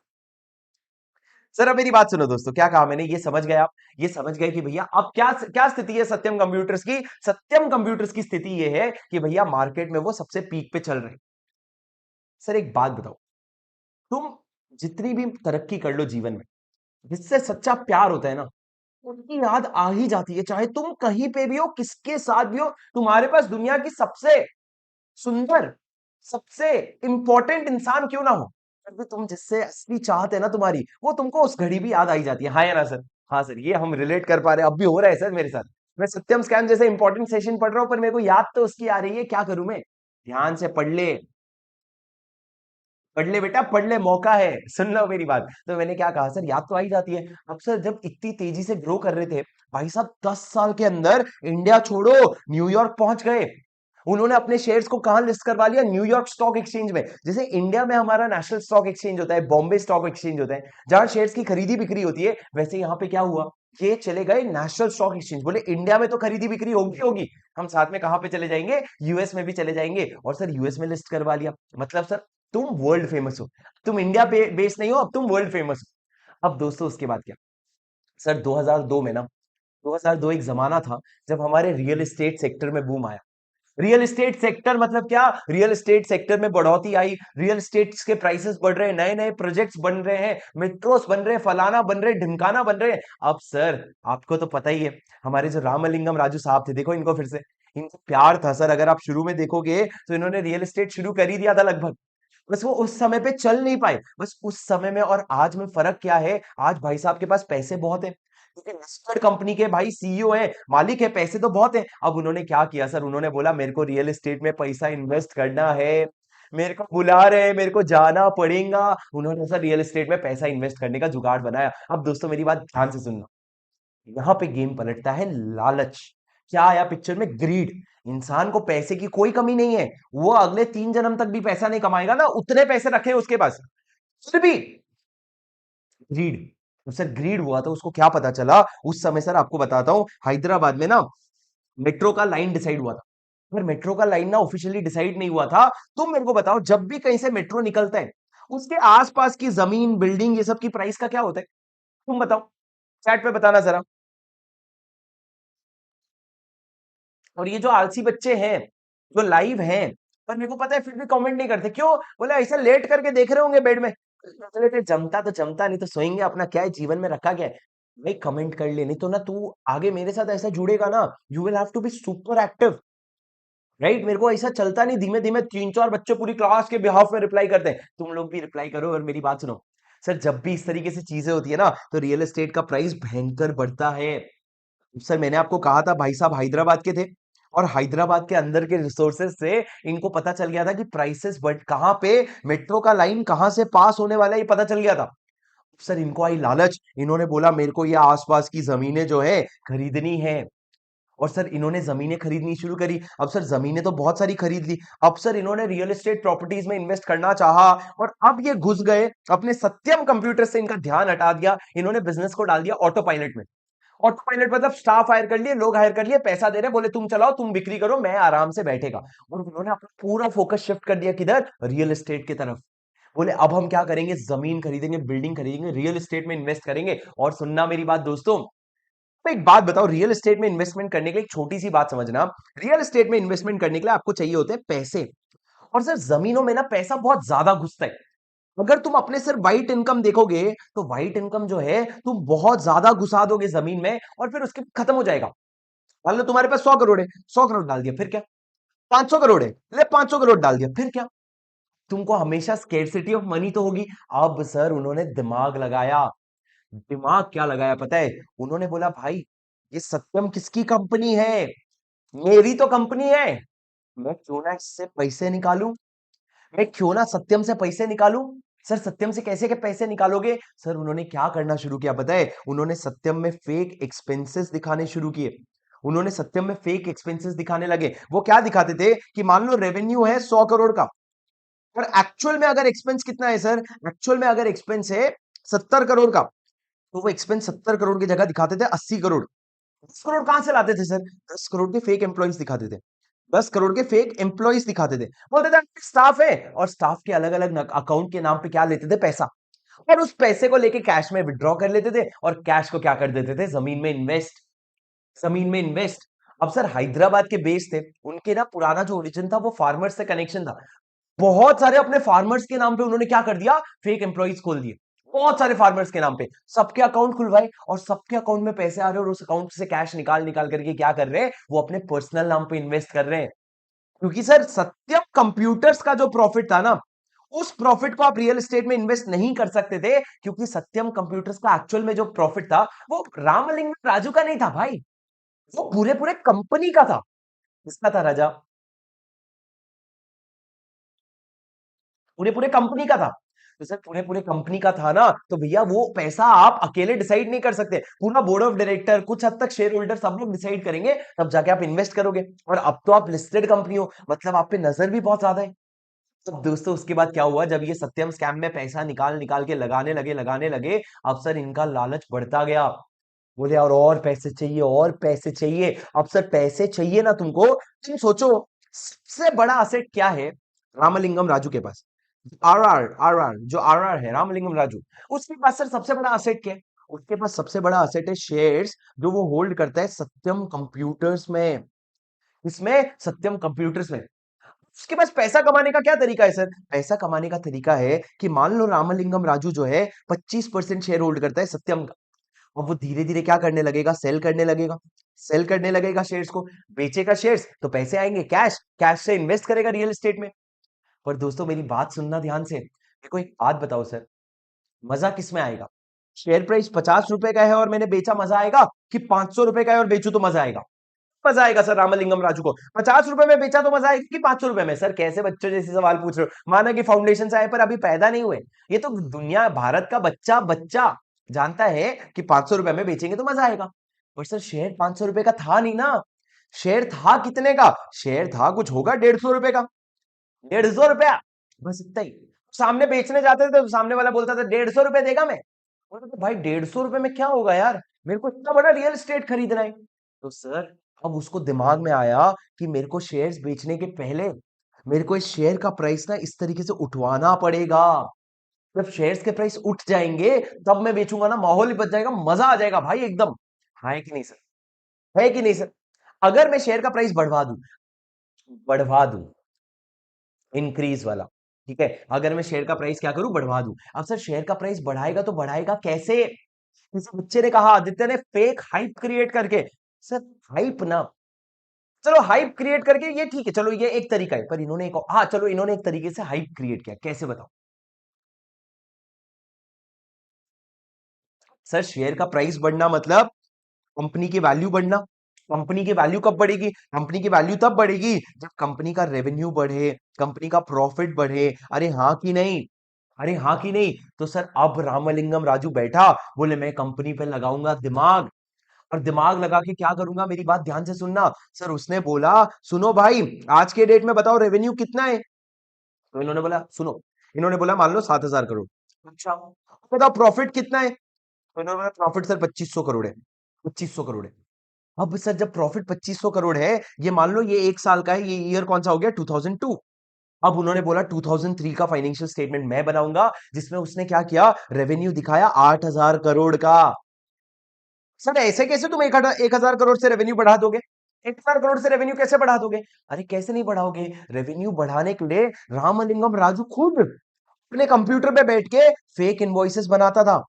सर, अब मेरी बात सुनो दोस्तों, क्या कहा मैंने, ये समझ गए आप? ये समझ गए कि भैया अब क्या क्या स्थिति है सत्यम कंप्यूटर्स की? सत्यम कंप्यूटर्स की स्थिति ये है कि भैया मार्केट में वो सबसे पीक पे चल रहे हैं। सर एक बात बताओ, तुम जितनी भी तरक्की कर लो जीवन में, जिससे सच्चा प्यार होता है ना, उनकी याद आ ही जाती है, चाहे तुम कहीं पे भी हो, किसके साथ भी हो। तुम्हारे पास दुनिया की सबसे सुंदर, सबसे इंपॉर्टेंट इंसान क्यों ना हो, फिर भी तुम जिससे असली चाहत है ना तुम्हारी, वो तुमको उस घड़ी भी याद आई जाती है। हाँ या ना सर? हाँ सर, ये हम रिलेट कर पा रहे हैं, अब भी हो रहा है सर मेरे साथ। मैं सत्यम स्कैम जैसे इंपॉर्टेंट सेशन पढ़ रहा हूं, पर मेरे को याद तो उसकी आ रही है, क्या करूं मैं? ध्यान से पढ़ ले, पढ़ ले बेटा, पढ़ ले, मौका है, सुन लो मेरी बात। तो मैंने क्या कहा सर, याद तो आ ही जाती है। अब सर जब इतनी तेजी से ग्रो कर रहे थे, भाई साहब 10 साल के अंदर इंडिया छोड़ो, न्यूयॉर्क पहुंच गए। उन्होंने अपने शेयर्स को कहां लिस्ट करवा लिया? न्यूयॉर्क स्टॉक एक्सचेंज में। जैसे इंडिया में हमारा नेशनल स्टॉक एक्सचेंज होता है, बॉम्बे स्टॉक एक्सचेंज होता है, जहां शेयर्स की खरीदी बिक्री होती है, वैसे यहाँ पे क्या हुआ, ये चले गए नेशनल स्टॉक एक्सचेंज। बोले इंडिया में तो खरीदी बिक्री होगी होगी, हम साथ में कहां पे चले जाएंगे, यूएस में भी चले जाएंगे। और सर यूएस में लिस्ट करवा लिया, मतलब सर तुम वर्ल्ड फेमस हो, तुम इंडिया बेस नहीं हो, अब तुम वर्ल्ड फेमस हो। अब दोस्तों उसके बाद क्या सर, 2002 में ना, 2002 एक जमाना था जब हमारे रियल एस्टेट सेक्टर में बूम आया। रियल एस्टेट सेक्टर मतलब क्या, रियल एस्टेट सेक्टर में बढ़ोतरी आई, रियल एस्टेट के प्राइसेस बढ़ रहे हैं, नए नए प्रोजेक्ट्स बन रहे हैं, मेट्रोस बन रहे हैं, फलाना बन रहे हैं, ढिमकाना बन रहे हैं। अब सर आपको तो पता ही है, हमारे जो रामलिंगम राजू साहब थे, देखो इनको फिर से, इनको प्यार था सर, अगर आप शुरू में देखोगे तो इन्होंने रियल एस्टेट शुरू कर ही दिया था लगभग, बस वो उस समय पे चल नहीं पाए। बस उस समय में और आज में फर्क क्या है, आज भाई साहब के पास पैसे बहुत है, लिस्टेड कंपनी के भाई सीईओ है, मालिक है, पैसे तो बहुत है। अब उन्होंने क्या किया सर, उन्होंने बोला मेरे को रियल एस्टेट में पैसा इन्वेस्ट करना है, मेरे को बुला रहे हैं, मेरे को जाना पड़ेगा। उन्होंने सर रियल एस्टेट में पैसा इन्वेस्ट करने का जुगाड़ बनाया। अब दोस्तों मेरी बात ध्यान से सुनना, यहाँ पे गेम पलटता है लालच। क्या आया पिक्चर में? ग्रीड। इंसान को पैसे की कोई कमी नहीं है, वो अगले 3 जन्म तक भी पैसा नहीं कमाएगा ना, उतने पैसे रखे उसके पास, फिर भी ग्रीड। तो सर ग्रीड हुआ तो उसको क्या पता चला उस समय, सर आपको बताता हूं, हैदराबाद में ना मेट्रो का लाइन डिसाइड हुआ था। पर मेट्रो का लाइन ना ऑफिशियली डिसाइड नहीं हुआ था। तुम मेरे को बताओ, जब भी कहीं से मेट्रो निकलता है, उसके आसपास की जमीन, बिल्डिंग, ये सब की प्राइस का क्या होता है? तुम बताओ, चैट पे बताना जरा। और ये जो आलसी बच्चे हैं, जो लाइव हैं, पर मेरे को पता है फिर भी कमेंट नहीं करते, क्यों? बोले ऐसा लेट करके देख रहे होंगे बेड में। बोले फिर जमता तो जमता, नहीं तो सोएंगे, अपना क्या है, जीवन में रखा क्या है। भाई कमेंट कर ले, नहीं तो ना तू आगे मेरे साथ ऐसा जुड़ेगा ना, you will have to be super active, right? मेरे को ऐसा चलता नहीं, धीमे धीमे 3-4 बच्चे पूरी क्लास के बिहाफ में रिप्लाई करते हैं, तुम लोग भी रिप्लाई करो। और मेरी बात सुनो सर, जब भी इस तरीके से चीजें होती है ना, तो रियल एस्टेट का प्राइस भयंकर बढ़ता है। सर मैंने आपको कहा था भाई साहब हैदराबाद के थे, और हैदराबाद के अंदर के रिसोर्सेज से इनको पता चल गया था कि प्राइसेस बढ़ कहाँ पे, मेट्रो का लाइन कहाँ से पास होने वाला है, ये पता चल गया था। सर इनको आई लालच, इन्होंने बोला मेरे को ये आसपास की जमीनें जो है खरीदनी है। और सर इन्होंने जमीनें खरीदनी शुरू करी। अब सर जमीनें तो बहुत सारी खरीद ली। अब सर इन्होंने रियल एस्टेट प्रॉपर्टीज में इन्वेस्ट करना चाहा, और अब ये घुस गए अपने सत्यम कंप्यूटर से, इनका ध्यान हटा दिया, इन्होंने बिजनेस को डाल दिया ऑटो पायलट में। ऑटो पायलट मतलब स्टाफ हायर कर लिए, लोग हायर कर लिए, पैसा दे रहे, बोले तुम चलाओ, तुम बिक्री करो, मैं आराम से बैठेगा। और उन्होंने अपना पूरा फोकस शिफ्ट कर दिया किधर? रियल एस्टेट की तरफ। बोले अब हम क्या करेंगे, जमीन खरीदेंगे, बिल्डिंग खरीदेंगे, रियल एस्टेट में इन्वेस्ट करेंगे। और सुनना मेरी बात दोस्तों, तो एक बात बताओ, रियल एस्टेट में इन्वेस्टमेंट करने के लिए एक छोटी सी बात समझना, रियल एस्टेट में इन्वेस्टमेंट करने के लिए आपको चाहिए होते हैं पैसे। और सर जमीनों में ना पैसा बहुत ज्यादा घुसता है। अगर तुम अपने सिर्फ व्हाइट इनकम देखोगे, तो व्हाइट इनकम जो है तुम बहुत ज्यादा घुसा दोगे जमीन में, और फिर उसके खत्म हो जाएगा। मान लो तुम्हारे पास 100 करोड़ है, 100 करोड़ डाल दिया, फिर क्या? 500 करोड़ है, ले 500 करोड़ डाल दिया, फिर क्या? तुमको हमेशा स्केर्सिटी ऑफ मनी तो होगी। अब सर उन्होंने दिमाग लगाया। दिमाग क्या लगाया पता है? उन्होंने बोला भाई, ये सत्यम किसकी कंपनी है? मेरी तो कंपनी है। मैं क्यों ना इससे पैसे निकालूं, मैं क्यों ना सत्यम से पैसे निकालूं। सर सत्यम से कैसे के पैसे निकालोगे? सर उन्होंने क्या करना शुरू किया पता है? उन्होंने सत्यम में फेक एक्सपेंसेस दिखाने शुरू किए। उन्होंने सत्यम में फेक एक्सपेंसेस दिखाने लगे। वो क्या दिखाते थे कि मान लो रेवेन्यू है 100 करोड़ का, और एक्चुअल में अगर एक्सपेंस कितना है सर, एक्चुअल में अगर एक्सपेंस है 70 करोड़ का, तो वो एक्सपेंस 70 करोड़ की जगह दिखाते थे 80 करोड़। 10 करोड़ कहां से लाते थे सर? 10 करोड़ के फेक एम्प्लॉइज दिखाते थे। 10 करोड़ के फेक एम्प्लॉइज दिखाते थे, बोलते थे स्टाफ है, और स्टाफ के अलग अलग अकाउंट के नाम पे क्या लेते थे? पैसा। और उस पैसे को लेके कैश में विड्रॉ कर लेते थे, और कैश को क्या कर देते थे? जमीन में इन्वेस्ट। जमीन में इन्वेस्ट। अब सर हैदराबाद के बेस थे, उनके ना पुराना जो ओरिजिन था वो फार्मर्स से कनेक्शन था। बहुत सारे अपने फार्मर्स के नाम पे उन्होंने क्या कर दिया? फेक एम्प्लॉइज खोल दिए। बहुत सारे फार्मर्स के नाम पे सबके अकाउंट खुलवाए, और सबके अकाउंट में पैसे आ रहे हैं, और उस अकाउंट से कैश निकाल निकाल करके क्या कर रहे हैं? वो अपने पर्सनल नाम पे इन्वेस्ट कर रहे हैं। क्योंकि सर सत्यम कंप्यूटर्स का जो प्रॉफिट था ना, उस प्रॉफिट को आप रियल एस्टेट में इन्वेस्ट नहीं कर सकते थे, क्योंकि सत्यम कंप्यूटर्स का एक्चुअल में जो प्रॉफिट था, वो रामलिंगम राजू का नहीं था भाई, वो पूरे पूरे कंपनी का था। किसका था राजा? पूरे पूरे कंपनी का था। तो सर पूरे पूरे कंपनी का था ना, तो भैया वो पैसा आप अकेले डिसाइड नहीं कर सकते, पूरा बोर्ड ऑफ डायरेक्टर, कुछ हद तक शेयर होल्डर, सब लोग डिसाइड करेंगे, तब जाके आप इन्वेस्ट करोगे। और अब तो आप लिस्टेड कंपनी हो, मतलब आप पे नजर भी बहुत ज्यादा है। तो दोस्तों उसके बाद क्या हुआ, जब ये सत्यम स्कैम में पैसा निकाल निकाल के लगाने लगे, अब सर इनका लालच बढ़ता गया। बोले और पैसे चाहिए, और पैसे चाहिए। अब सर पैसे चाहिए ना तुमको, तुम सोचो सबसे बड़ा असेट क्या है रामलिंगम राजू के पास? आर आर जो आर आर है, रामलिंगम राजू, उसके पास सर सबसे बड़ा असेट क्या है? उसके पास सबसे बड़ा असेट है शेयर्स, जो वो होल्ड करता है सत्यम कंप्यूटर्स में। इसमें सत्यम कंप्यूटर्स में। उसके पास पैसा कमाने का क्या तरीका है सर? पैसा कमाने का तरीका है कि मान लो रामलिंगम राजू जो है 25% शेयर होल्ड करता है सत्यम का। अब वो धीरे धीरे क्या करने लगेगा? सेल करने लगेगा। सेल करने लगेगा शेयर्स को। बेचेगा शेयर्स तो पैसे आएंगे, कैश, कैश से इन्वेस्ट करेगा रियल एस्टेट में। पर दोस्तों मेरी बात सुनना ध्यान से, मेरे को एक बात बताओ सर, मजा किस में आएगा? शेयर प्राइस 50 रुपए का है और मैंने बेचा, मजा आएगा? कि 500 रुपए का है और बेचू तो मजा आएगा? मजा आएगा सर। रामलिंगम राजू को 50 रुपए में बेचा तो मजा आएगा कि 500 रुपए में? सर कैसे बच्चों जैसे सवाल पूछ रहे हो? माना कि फाउंडेशन से आए पर अभी पैदा नहीं हुए। ये तो दुनिया, भारत का बच्चा बच्चा जानता है कि 500 रुपए में बेचेंगे तो मजा आएगा। पर सर शेयर 500 रुपए का था नहीं ना। शेयर था कितने का? शेयर था कुछ होगा 150 रुपए का। 150 रुपया, बस इतना ही। सामने बेचने जाते थे तो सामने वाला बोलता था 150 रुपए देगा। मैं बोलता था भाई 150 रुपए में क्या होगा यार, मेरे को इतना बड़ा रियल एस्टेट खरीदना है। तो सर अब उसको दिमाग में आया कि मेरे को शेयर्स बेचने के पहले मेरे को इस शेयर का प्राइस ना इस तरीके से उठवाना पड़ेगा। जब शेयर्स के प्राइस उठ जाएंगे तब मैं बेचूंगा ना, माहौल ही बच जाएगा, मजा आ जाएगा भाई एकदम। है कि नहीं सर? है कि नहीं सर? अगर मैं शेयर का प्राइस बढ़वा दूं इंक्रीज वाला, ठीक है, अगर मैं शेयर का प्राइस क्या करूं, बढ़वा दूं। अब सर शेयर का प्राइस बढ़ाएगा तो बढ़ाएगा कैसे? किसी बच्चे ने कहा, आदित्य ने, फेक हाइप क्रिएट करके। सर हाइप ना, चलो हाइप क्रिएट करके ये ठीक है, चलो ये एक तरीका है, पर इन्होंने एक, हाँ चलो इन्होंने एक तरीके से हाइप क्रिएट किया, कैसे बताओ? सर शेयर का प्राइस बढ़ना मतलब कंपनी की वैल्यू बढ़ना। कंपनी की वैल्यू कब बढ़ेगी? कंपनी की वैल्यू तब बढ़ेगी जब कंपनी का रेवेन्यू बढ़े, कंपनी का प्रॉफिट बढ़े। अरे हाँ कि नहीं? अरे हाँ कि नहीं? तो सर अब रामलिंगम राजू बैठा, बोले मैं कंपनी पे लगाऊंगा दिमाग। और दिमाग लगा के क्या करूंगा, मेरी बात ध्यान से सुनना। सर उसने बोला, सुनो भाई, आज के डेट में बताओ रेवेन्यू कितना है? तो इन्होंने बोला सुनो, इन्होंने बोला मान लो 7,000 करोड़। अच्छा, बताओ प्रॉफिट कितना है? तो इन्होंने बोला प्रॉफिट सर 2500 करोड़ है। 2500 करोड़ है। अब सर जब प्रॉफिट 2500 करोड़ है, ये मान लो ये एक साल का है, ये ईयर कौन सा हो गया, 2002। अब उन्होंने बोला 2003 का फाइनेंशियल स्टेटमेंट मैं बनाऊंगा, जिसमें उसने क्या किया, रेवेन्यू दिखाया 8,000 करोड़ का। सर ऐसे कैसे तुम 1,000 करोड़ से रेवेन्यू बढ़ा दोगे? 1,000 करोड़ से रेवेन्यू कैसे बढ़ा दोगे? अरे कैसे नहीं बढ़ाओगे, रेवेन्यू बढ़ाने के लिए रामलिंगम राजू खुद अपने कंप्यूटर पे बैठ के फेक इनवॉइसेस बनाता था,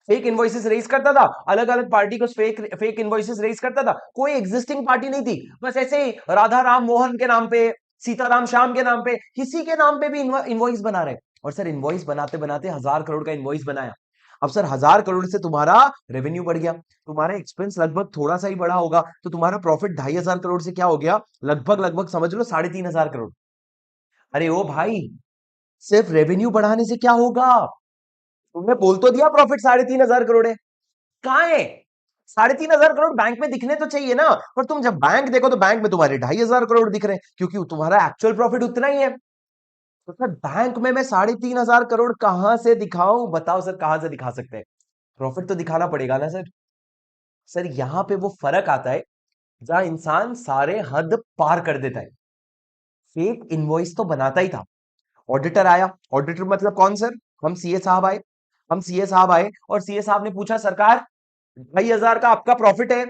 फेक इनवॉइसेस रेज करता था, अलग अलग पार्टी को फेक फेक इनवॉइसेस रेज करता था। कोई एग्जिस्टिंग पार्टी नहीं थी, बस ऐसे ही राधा राम मोहन के नाम पे, सीताराम श्याम के नाम पे, किसी के नाम पे भी इनवॉइस बना रहे। और सर इनवॉइस बनाते बनाते 1,000 करोड़ का इनवॉइस बनाया। अब सर 1,000 करोड़ से तुम्हारा रेवेन्यू बढ़ गया, तुम्हारा एक्सपेंस लगभग थोड़ा सा ही बढ़ा होगा, तो तुम्हारा प्रॉफिट 2,500 करोड़ से क्या हो गया, लगभग लगभग समझ लो 3,500 करोड़। अरे ओ भाई, सिर्फ रेवेन्यू बढ़ाने से क्या होगा? तुमने बोल तो दिया प्रॉफिट 3,500 करोड़ है, कहाँ है? 3,500 करोड़ बैंक में दिखने तो चाहिए ना। पर तुम जब बैंक देखो तो बैंक में तुम्हारे 2,500 करोड़ दिख रहे हैं, क्योंकि तुम्हारा एक्चुअल प्रॉफिट उतना ही है। तो सर बैंक में मैं 3,500 करोड़ कहां से दिखाऊं, बताओ सर, कहां से दिखा सकते हैं? प्रॉफिट तो दिखाना पड़ेगा ना सर। सर यहां पे वो फर्क आता है जहां इंसान सारे हद पार कर देता है। फेक इनवॉइस तो बनाता ही था। ऑडिटर आया, ऑडिटर मतलब कौन सर? हम सीए साहब आए। हम सीए साहब आए और सीए साहब ने पूछा, सरकार 2,500 का आपका प्रॉफिट है,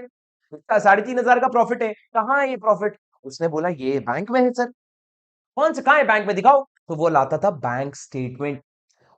3,500 का प्रॉफिट है, कहाँ है ये प्रॉफिट? उसने बोला ये बैंक में है सर। कौन सा, कहाँ है बैंक में, दिखाओ। तो वो लाता था बैंक स्टेटमेंट,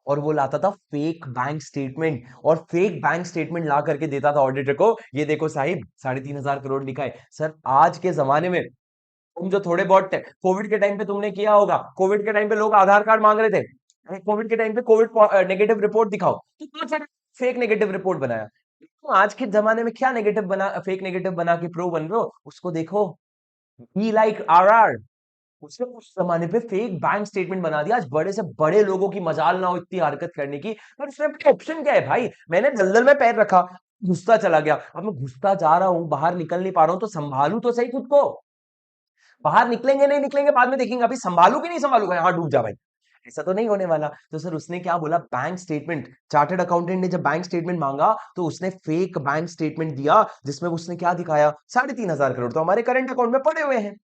और वो लाता था फेक बैंक स्टेटमेंट, और फेक बैंक स्टेटमेंट ला करके देता था ऑडिटर को, ये देखो साहिब 3,500 करोड़ लिखा है। सर आज के जमाने में तुम जो थोड़े बहुत कोविड के टाइम पे तुमने किया होगा, कोविड के टाइम पे लोग आधार कार्ड मांग रहे थे, कोविड के टाइम पे कोविड नेगेटिव रिपोर्ट दिखाओ, तो कौन सा फेक नेगेटिव रिपोर्ट बनाया? तो आज के जमाने में क्या नेगेटिव बना, फेक नेगेटिव बना के प्रो बन रहे हो, उसको देखो, बी लाइक RR। उसने उस जमाने पे फेक बैंक स्टेटमेंट बना दिया, आज बड़े से बड़े लोगों की मजाल ना हो इतनी हरकत करने की। पर उसमें ऑप्शन क्या है भाई? मैंने दलदल में पैर रखा, घुसता चला गया, अब मैं घुसता जा रहा हूं, बाहर निकल नहीं पा रहा हूं, तो संभालू तो सही खुद को। बाहर निकलेंगे नहीं निकलेंगे बाद में देखेंगे, अभी संभालू कि नहीं संभालूंगा, हाँ डूब जा भाई, ऐसा तो नहीं होने वाला। तो सर उसने क्या बोला, बैंक स्टेटमेंट, चार्टर्ड अकाउंटेंट ने जब बैंक स्टेटमेंट मांगा तो उसने फेक बैंक स्टेटमेंट दिया, जिसमें उसने क्या दिखाया, 3,500 करोड़ तो हमारे करंट अकाउंट में पड़े हुए हैं।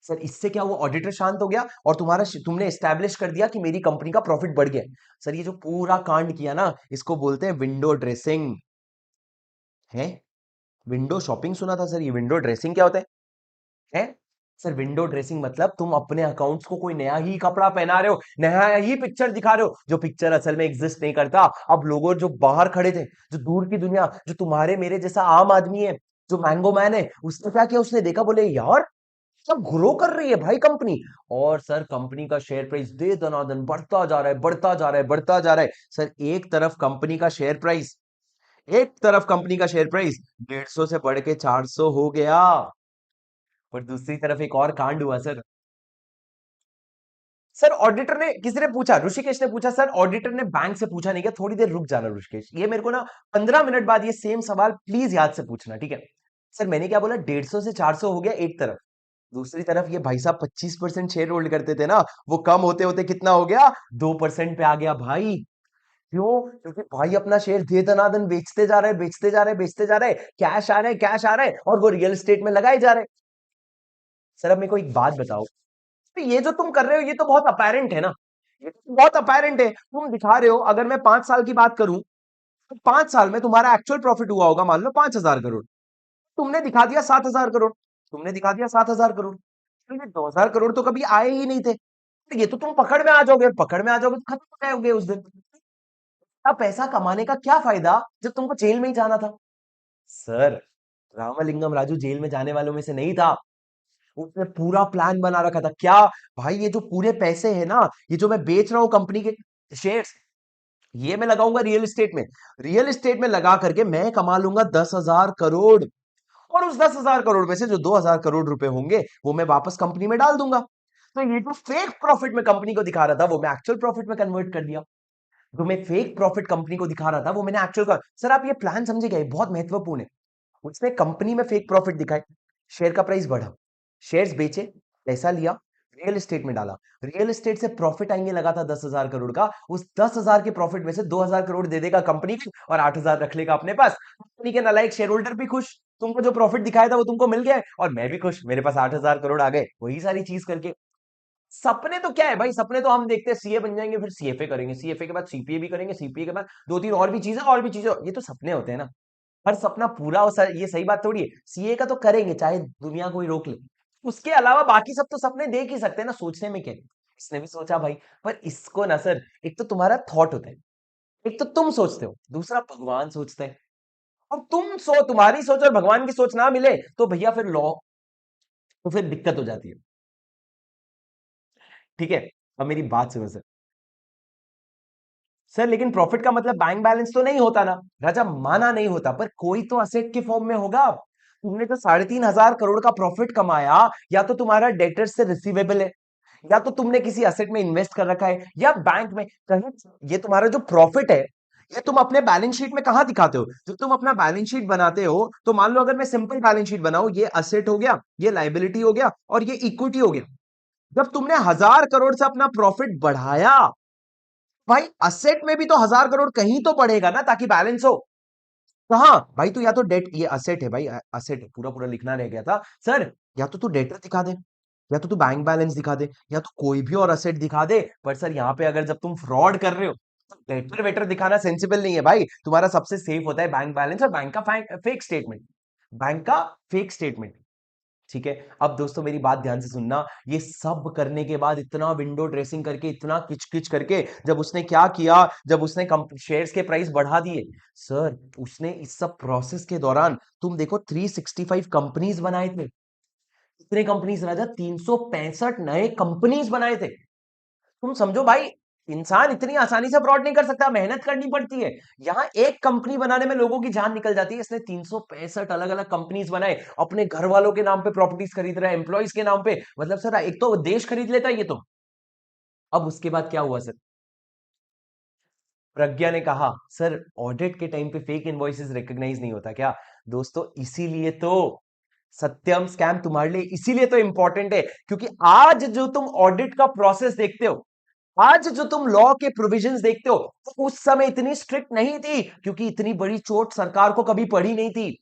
सर इससे क्या हुआ, ऑडिटर शांत हो गया और तुमने एस्टैब्लिश कर दिया कि मेरी कंपनी का प्रॉफिट बढ़ गया। सर ये जो पूरा कांड किया ना, इसको बोलते हैं विंडो ड्रेसिंग। है, विंडो शॉपिंग सुना था सर, ये विंडो ड्रेसिंग क्या होता है? सर विंडो ड्रेसिंग मतलब तुम अपने अकाउंट्स को कोई नया ही कपड़ा पहना रहे हो, नया ही पिक्चर दिखा रहे हो, जो पिक्चर असल में एग्जिस्ट नहीं करता। अब लोगों जो बाहर खड़े थे, जो दूर की दुनिया, जो तुम्हारे मेरे जैसा आम आदमी है, जो मैंगो मैन है, उसने क्या किया, उसने देखा, बोले यार सब ग्रो कर रही है भाई कंपनी। और सर कंपनी का शेयर प्राइस दे दनादन बढ़ता जा रहा है, बढ़ता जा रहा है, बढ़ता जा रहा है। सर एक तरफ कंपनी का शेयर प्राइस, एक तरफ कंपनी का शेयर प्राइस 150 से बढ़ के 400 हो गया। और दूसरी तरफ एक और कांड हुआ सर। सर ऑडिटर ने, किसी ने पूछा, ऋषिकेश ने पूछा, सर ऑडिटर ने बैंक से पूछा नहीं क्या, थोड़ी देर रुक जाना ऋषिकेश, ये मेरे को ना 15 मिनट बाद ये सेम सवाल प्लीज याद से पूछना, ठीक है। सर मैंने क्या बोला, 150 से 400 हो गया एक तरफ, दूसरी तरफ ये भाई साहब 25% शेयर होल्ड करते थे ना, वो कम होते होते कितना हो गया, 2% पे आ गया भाई। क्यों? क्योंकि भाई अपना शेयर दे दनादन बेचते जा रहे, बेचते जा रहे, बेचते जा रहे, कैश आ रहे, कैश आ रहे, और वो रियल एस्टेट में लगाए जा रहे। सर अब मेरे को एक बात बताओ, तो ये जो तुम कर रहे हो ये तो बहुत अपेरेंट है ना, ये तो बहुत अपेरेंट है, तुम दिखा रहे हो। अगर मैं 5 साल की बात करूं, तो 5 साल में तुम्हारा एक्चुअल प्रॉफिट हुआ होगा मान लो 5,000 करोड़, तुमने दिखा दिया 7,000 करोड़, तुमने दिखा दिया 7,000 करोड़, तो ये 2,000 करोड़ तो कभी आए ही नहीं थे। तो ये तो तुम पकड़ में आ जाओगे, पकड़ में आ जाओगे तो खत्म हो जाओगे उस दिन। अब पैसा कमाने का क्या फायदा जब तुमको जेल में ही जाना था। सर रामलिंगम राजू जेल में जाने वालों में से नहीं था, उसने पूरा प्लान बना रखा था क्या, भाई ये जो पूरे पैसे है ना, ये जो मैं बेच रहा हूं कंपनी के शेयर्स, ये मैं लगाऊंगा रियल एस्टेट में, रियल एस्टेट में लगा करके मैं कमा लूंगा 10,000 करोड़, और उस 10,000 करोड़ में से जो 2,000 करोड़ रुपए होंगे वो मैं वापस कंपनी में डाल दूंगा। तो ये जो फेक प्रॉफिट में कंपनी को दिखा रहा था वो मैं एक्चुअल प्रॉफिट में कन्वर्ट कर दिया। जो मैं फेक प्रॉफिट कंपनी को दिखा रहा था वो मैंने एक्चुअल कर, सर आप ये प्लान समझे गए, बहुत महत्वपूर्ण है। उसने कंपनी में फेक प्रॉफिट दिखाए, शेयर का प्राइस बढ़ा, शेयर्स बेचे, पैसा लिया, रियल एस्टेट में डाला, रियल एस्टेट से प्रॉफिट आएंगे लगातार 10,000 करोड़ का, उस 10,000 के प्रॉफिट में से 2,000 करोड़ दे देगा कंपनी को और 8,000 रख लेगा अपने पास। कंपनी के नालायक शेयर होल्डर भी खुश, तुमको जो प्रॉफिट दिखाया था वो तुमको मिल गया है, और मैं भी खुश, मेरे पास 8,000 करोड़ आ गए, वही सारी चीज करके। सपने तो क्या है भाई, सपने तो हम देखते हैं सीए बन जाएंगे, फिर सीएफए करेंगे, सीएफए के बाद सीपीए भी करेंगे, सीपीए के बाद दो तीन और भी चीजें, और भी चीजें, ये तो सपने होते हैं ना। हर सपना पूरा हो सर, ये सही बात थोड़ी है, सीए का तो करेंगे चाहे दुनिया कोई रोक ले, उसके अलावा बाकी सब तो सपने देख ही सकते हैं ना, सोचने में क्या है? इसने भी सोचा भाई, पर इसको ना सर, एक तो तुम्हारा थॉट होता है, एक तो तुम सोचते हो, दूसरा भगवान सोचता है। और तुम्हारी सोच और भगवान की सोच ना मिले तो भैया फिर लॉ, तो फिर दिक्कत हो जाती है। ठीक है, अब मेरी बात सुनो सर। सर लेकिन प्रॉफिट का मतलब बैंक बैलेंस तो नहीं होता ना, राजा माना नहीं होता, पर कोई तो असेट के फॉर्म में होगा। तुमने जो 3,500 करोड़ का प्रॉफिट कमाया, या तो तुम्हारा डेटर से रिसीवेबल है, या तो तुमने किसी असेट में इन्वेस्ट कर रखा है, या बैंक में कहीं। ये तुम्हारा जो प्रॉफिट है, ये तुम अपने बैलेंस शीट में कहां दिखाते हो, जब तुम अपना बैलेंस शीट बनाते हो, तो मान लो अगर मैं सिंपल बैलेंस शीट बनाऊं, ये असेट हो गया, ये लाइबिलिटी हो गया, और ये इक्विटी हो गया। जब तुमने 1,000 करोड़ से अपना प्रॉफिट बढ़ाया, भाई असेट में भी तो 1,000 करोड़ कहीं तो बढ़ेगा ना, ताकि बैलेंस हो। कहाँ भाई, तू या तो डेट, ये असेट है भाई, असेट है, पूरा पूरा लिखना रह गया था सर। या तो तू डेटर दिखा दे, या तो तू बैंक बैलेंस दिखा दे, या तो कोई भी और असेट दिखा दे। पर सर यहाँ पे अगर जब तुम फ्रॉड कर रहे हो, तो डेटर वेटर दिखाना सेंसिबल नहीं है भाई। तुम्हारा सबसे सेफ होता है बैंक बैलेंस और बैंक का फेक स्टेटमेंट, बैंक का फेक स्टेटमेंट। ठीक है, अब दोस्तों मेरी बात ध्यान से सुनना। ये सब करने के बाद, इतना विंडो ड्रेसिंग करके, इतना किचकिच करके, जब उसने क्या किया, जब उसने शेयर्स के प्राइस बढ़ा दिए, सर उसने इस सब प्रोसेस के दौरान, तुम देखो 365 कंपनीज बनाए थे। कितने कंपनीज राजा, 365 नए कंपनीज बनाए थे। तुम समझो भाई, इंसान इतनी आसानी से फ्रॉड नहीं कर सकता, मेहनत करनी पड़ती है। यहां एक कंपनी बनाने में लोगों की जान निकल जाती है, इसने 365 अलग अलग कंपनीज बनाए, अपने घर वालों के नाम पे प्रॉपर्टीज खरीद रहा है, एम्प्लॉइज के नाम पे, मतलब सर एक तो देश खरीद लेता है ये तो। अब उसके बाद क्या हुआ सर, प्रज्ञा ने कहा, सर ऑडिट के टाइम पे फेक इनवॉइसेस रिकॉग्नाइज नहीं होता क्या। दोस्तों इसीलिए तो सत्यम स्कैम तुम्हारे लिए इसीलिए तो इंपॉर्टेंट है, क्योंकि आज जो तुम ऑडिट का प्रोसेस देखते हो, आज जो तुम लॉ के प्रोविजंस देखते हो, तो उस समय इतनी स्ट्रिक्ट नहीं थी, क्योंकि इतनी बड़ी चोट सरकार को कभी पड़ी नहीं थी।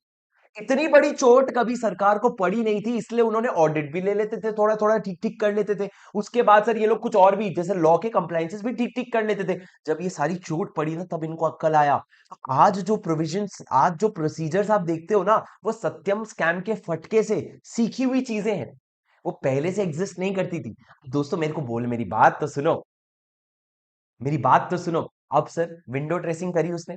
इतनी बड़ी चोट कभी सरकार को पड़ी नहीं थी, इसलिए उन्होंने ऑडिट भी ले लेते थे, थोड़ा थोड़ा ठीक ठीक कर लेते थे। उसके बाद सर ये लोग कुछ और भी, जैसे लॉ के कंप्लायंसेस भी ठीक ठीक कर लेते थे। जब ये सारी चोट पड़ी ना, तब इनको अक्ल आया। तो आज जो प्रोविजंस, आज जो प्रोसीजर्स आप देखते हो ना, वो सत्यम स्कैम के फटके से सीखी हुई चीजें हैं, वो पहले से एग्जिस्ट नहीं करती थी। दोस्तों मेरे को बोल, मेरी बात तो सुनो, मेरी बात तो सुनो। अब सर विंडो ड्रेसिंग करी उसने,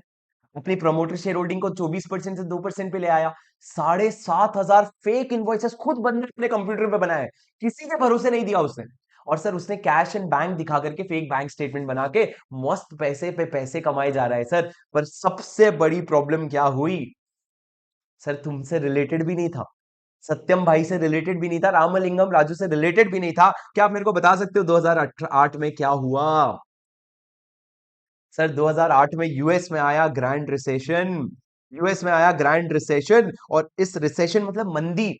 अपनी प्रमोटर शेयर होल्डिंग को 24% से 2% पे ले आया। 7,500 फेक इनवॉइसेस खुद बंदे अपने कंप्यूटर पे बनाए, किसी के भरोसे नहीं दिया उसने। और सर उसने कैश एंड बैंक दिखा करके फेक बैंक स्टेटमेंट बना के मस्त पैसे पे पैसे कमाए जा रहा है सर। पर सबसे बड़ी प्रॉब्लम क्या हुई सर, तुमसे रिलेटेड भी नहीं था, सत्यम भाई से रिलेटेड भी नहीं था, रामलिंगम राजू से रिलेटेड भी नहीं था। क्या आप मेरे को बता सकते हो 2008 में क्या हुआ? सर 2008 में यूएस में आया ग्रैंड रिसेशन। यूएस में आया ग्रैंड रिसेशन, और इस रिसेशन मतलब मंदी।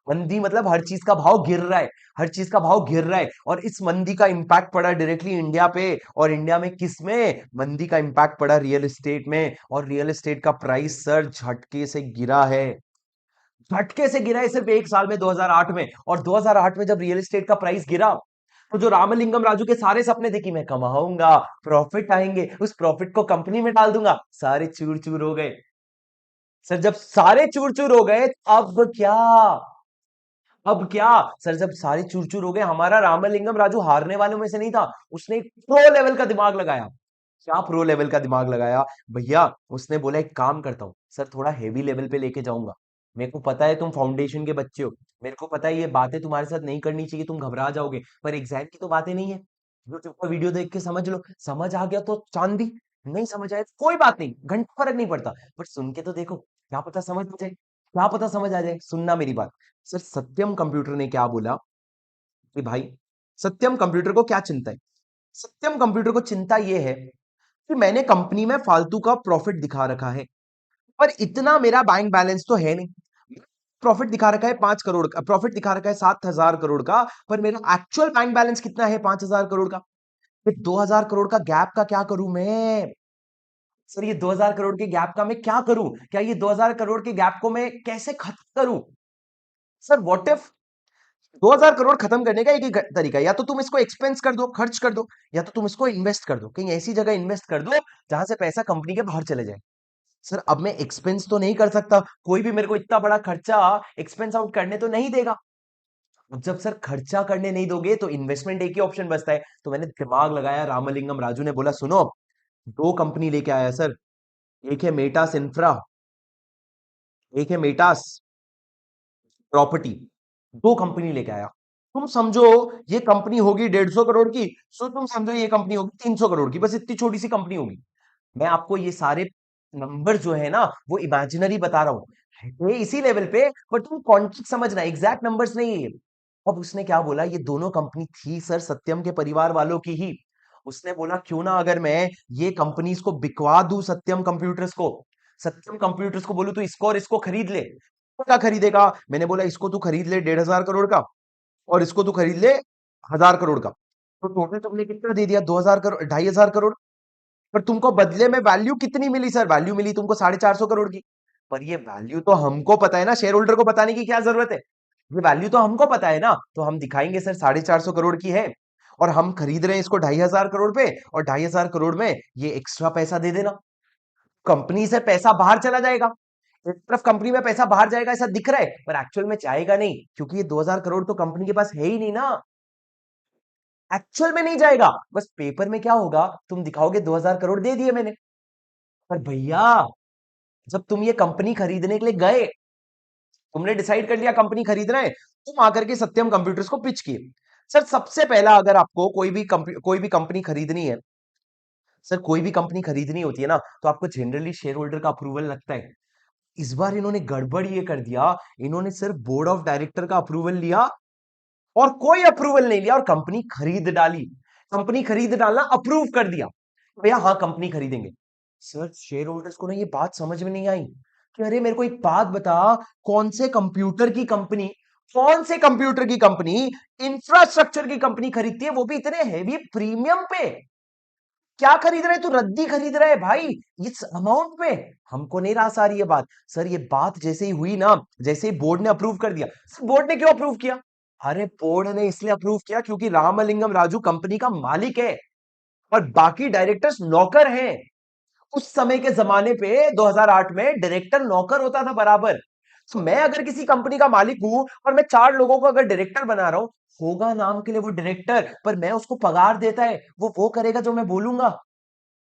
मंदी मतलब हर चीज का भाव गिर रहा है, हर चीज का भाव गिर रहा है। और इस मंदी का इंपैक्ट पड़ा डायरेक्टली इंडिया पे। और इंडिया में किस में मंदी का इंपैक्ट पड़ा? रियल एस्टेट में। और रियल एस्टेट का प्राइस सर झटके से गिरा है, झटके से गिरा है सिर्फ एक साल में, 2008 में। और 2008 में जब रियल एस्टेट का प्राइस गिरा, तो जो रामलिंगम राजू के सारे सपने थे कि मैं कमाऊंगा, प्रॉफिट आएंगे, उस प्रॉफिट को कंपनी में डाल दूंगा, सारे चूर चूर हो गए। सर जब सारे चूर चूर हो गए, अब क्या? अब क्या? सर जब सारे चूर चूर हो गए, हमारा रामलिंगम राजू हारने वालों में से नहीं था। उसने एक प्रो लेवल का दिमाग लगाया। क्या प्रो लेवल का दिमाग लगाया भैया? उसने बोला एक काम करता हूँ सर, थोड़ा हेवी लेवल पे लेके जाऊंगा। मेरे को पता है तुम फाउंडेशन के बच्चे हो, मेरे को पता है ये बातें तुम्हारे साथ नहीं करनी चाहिए, तुम घबरा जाओगे, पर एग्जैम की तो बातें नहीं है। यूट्यूब का वीडियो देख के समझ लो, समझ आ गया तो चांदी, नहीं समझ आया तो कोई बात नहीं, घंटा फर्क नहीं पड़ता। बट सुन के तो देखो, क्या पता समझ आ जाए, क्या पता समझ आ जाए। सुनना मेरी बात। सर सत्यम कंप्यूटर ने क्या बोला कि भाई, सत्यम कंप्यूटर को क्या चिंता है? सत्यम कंप्यूटर को चिंता यह है कि मैंने कंपनी में फालतू का प्रॉफिट दिखा रखा है, पर इतना मेरा बैंक बैलेंस तो है नहीं। प्रॉफिट दिखा रखा है 5 करोड़ का, प्रॉफिट दिखा रखा है 7,000 करोड़ का, पर मेरा एक्चुअल बैंक बैलेंस कितना है? 5,000 करोड़ का। फिर 2,000 करोड़ का गैप का क्या करूं मैं? सर ये 2,000 करोड़ के गैप का मैं क्या करूं? क्या ये 2,000 करोड़ के गैप को मैं कैसे खत्म करूं? सर व्हाट इफ 2,000 करोड़ खत्म करने का एक ही तरीका है, या तो तुम इसको एक्सपेंस कर दो, खर्च कर दो, या तो तुम इसको इन्वेस्ट कर दो, कहीं ऐसी जगह इन्वेस्ट कर दो जहां से पैसा कंपनी के बाहर चले जाए। सर अब मैं एक्सपेंस तो नहीं कर सकता, कोई भी मेरे को इतना बड़ा खर्चा एक्सपेंस आउट करने तो नहीं देगा। अब जब सर खर्चा करने नहीं दोगे तो इन्वेस्टमेंट एक ही ऑप्शन बचता है। तो मैंने दिमाग लगाया, रामलिंगम राजू ने बोला सुनो, दो कंपनी लेके आया सर। एक है मेटास इंफ्रा, एक है मेटास प्रॉपर्टी। दो कंपनी लेके आया। तुम समझो ये कंपनी होगी 150 करोड़ की, सो तुम समझो ये कंपनी होगी 300 करोड़ की, बस इतनी छोटी सी कंपनी होगी। मैं आपको ये सारे नंबर जो है ना वो इमेजिनरी बता रहा हूं, ये इसी लेवल पे, पर तुम कॉन्टेक्स्ट समझना, एग्जैक्ट नंबर्स नहीं है ये। अब उसने क्या बोला, ये दोनों कंपनी थी सर सत्यम के परिवार वालों की ही। उसने बोला क्यों ना अगर मैं ये कंपनीज को बिकवा दूं सत्यम कंप्यूटर्स को, सत्यम कंप्यूटर्स को बोलूं तो इसको और इसको खरीद ले। तो क्या खरीदेगा? मैंने बोला इसको तू खरीद ले 1,500 करोड़ का, और इसको तू खरीद ले 1,000 करोड़ का। तो टोटल तुमने कितना दे दिया? 2,000 करोड़, 2,500 करोड़। पर तुमको बदले में वैल्यू कितनी मिली सर? वैल्यू मिली तुमको 450 करोड़ की। पर ये वैल्यू तो हमको पता है ना, शेयर होल्डर को बताने की क्या जरूरत है? ये वैल्यू तो हमको पता है ना, तो हम दिखाएंगे सर 450 करोड़ की है, और हम खरीद रहे हैं इसको 2,500 करोड़ पे, और 2,500 करोड़ में ये एक्स्ट्रा पैसा दे देना। कंपनी से पैसा बाहर चला जाएगा। एक तरफ कंपनी में पैसा बाहर जाएगा ऐसा दिख रहा है, पर एक्चुअल में जाएगा नहीं, क्योंकि ये 2,000 करोड़ तो कंपनी के पास है ही नहीं ना। एक्चुअल में नहीं जाएगा, बस पेपर में क्या होगा, तुम दिखाओगे 2,000 करोड़ दे दिए मैंने। पर भैया जब तुम ये कंपनी खरीदने के लिए गए, तुमने डिसाइड कर लिया कंपनी खरीदना है, तुम आकर के सत्यम कंप्यूटर्स को पिच किए। सर सबसे पहला अगर आपको कोई भी कंपनी खरीदनी है, सर कोई भी कंपनी खरीदनी होती है ना, तो आपको जनरली शेयर होल्डर का अप्रूवल लगता है। इस बार इन्होंने गड़बड़ ये कर दिया, इन्होंने सिर्फ बोर्ड ऑफ डायरेक्टर का अप्रूवल लिया और कोई अप्रूवल नहीं लिया, और कंपनी खरीद डाली। कंपनी खरीद डालना अप्रूव कर दिया, भैया हाँ कंपनी खरीदेंगे। सर शेयर होल्डर्स को ना ये बात समझ में नहीं आई कि अरे मेरे को एक बात बता, कौन से कंप्यूटर की कंपनी, कौन से कंप्यूटर की कंपनी इंफ्रास्ट्रक्चर की कंपनी खरीदती है, वो भी इतने हेवी प्रीमियम पे? क्या खरीद रहे? तू रद्दी खरीद रहा है भाई, इस अमाउंट पे। हमको नहीं रास आ रही है बात। सर ये बात जैसे ही हुई ना, जैसे ही बोर्ड ने अप्रूव कर दिया। बोर्ड ने क्यों अप्रूव किया? अरे बोर्ड ने इसलिए अप्रूव किया क्योंकि रामलिंगम राजू कंपनी का मालिक है, और बाकी डायरेक्टर्स नौकर हैं। उस समय के जमाने पे 2008 में डायरेक्टर नौकर होता था बराबर। तो मैं अगर किसी कंपनी का मालिक हूं और मैं 4 लोगों को अगर डायरेक्टर बना रहा हूं, होगा नाम के लिए वो डायरेक्टर, पर मैं उसको पगार देता है, वो करेगा जो मैं बोलूंगा।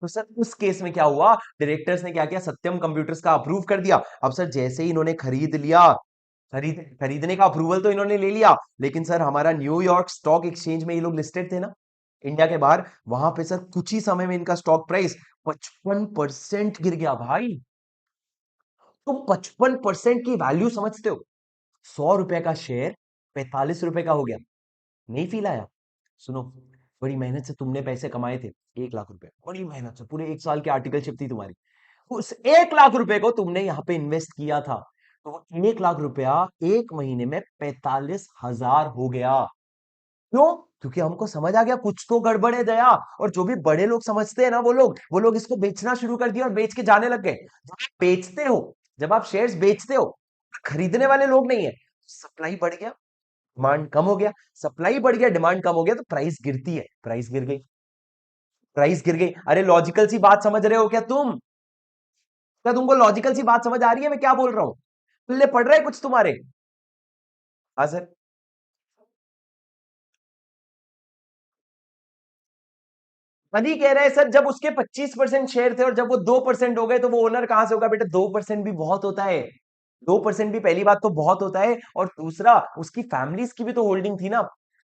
तो सर उस केस में क्या हुआ, डायरेक्टर्स ने क्या किया, सत्यम कंप्यूटर्स का अप्रूव कर दिया। अब सर जैसे ही इन्होंने खरीद लिया, खरीदने का अप्रूवल तो इन्होंने ले लिया, लेकिन सर हमारा न्यूयॉर्क स्टॉक एक्सचेंज में ये लोग लिस्टेड थे ना, इंडिया के बाहर, वहां पे सर कुछ ही समय में इनका स्टॉक प्राइस 55% गिर गया भाई। तुम 55% की वैल्यू समझते हो? 100 रुपए का शेयर 45 रुपए का हो गया। नहीं फील आया? सुनो, बड़ी मेहनत से तुमने पैसे कमाए थे, 1 लाख रुपए, बड़ी मेहनत से पूरे 1 साल की आर्टिकलशिप थी तुम्हारी, उस 1 लाख रुपए को तुमने यहां पे इन्वेस्ट किया था, तो वो 1 लाख रुपया एक महीने में 45,000 हो गया। क्यों? क्योंकि हमको समझ आ गया कुछ तो गड़बड़ है दया। और जो भी बड़े लोग समझते हैं ना, वो लोग इसको बेचना शुरू कर दिया और बेच के जाने लग गए। जब आप बेचते हो, जब आप शेयर्स बेचते हो, खरीदने वाले लोग नहीं है, सप्लाई बढ़ गया, डिमांड कम हो गया, सप्लाई बढ़ गया, डिमांड कम हो गया, तो प्राइस गिरती है, प्राइस गिर गई, प्राइस गिर गई। अरे लॉजिकल सी बात समझ रहे हो क्या तुम? क्या तुमको लॉजिकल सी बात समझ आ रही है मैं क्या बोल रहा हूं? पल्ले पड़ रहा है कुछ तुम्हारे? हाँ सर। तभी कह रहे हैं सर, जब उसके 25% शेयर थे और जब वो 2% हो गए, तो वो ओनर कहां से होगा बेटा? 2% भी बहुत होता है, 2% भी पहली बात तो बहुत होता है, और दूसरा उसकी फैमिलीज की भी तो होल्डिंग थी ना।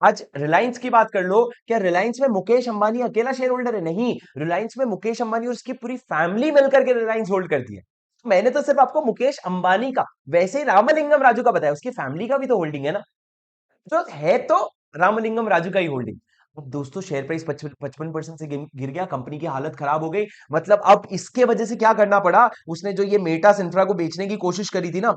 आज रिलायंस की बात कर लो, क्या रिलायंस में मुकेश अंबानी अकेला शेयर होल्डर है? नहीं, रिलायंस में मुकेश अंबानी और उसकी पूरी फैमिली मिलकर के रिलायंस होल्ड करती है। मैंने तो सिर्फ आपको मुकेश अंबानी का, वैसे ही रामलिंगम राजू का बताया, उसकी फैमिली का भी तो होल्डिंग है ना, जो है तो रामलिंगम राजू का ही होल्डिंग। अब दोस्तों शेयर प्राइस 55% से गिर गया, कंपनी की हालत खराब हो गई। मतलब अब इसके वजह से क्या करना पड़ा, उसने जो ये मेटा इंफ्रा को बेचने की कोशिश करी थी ना,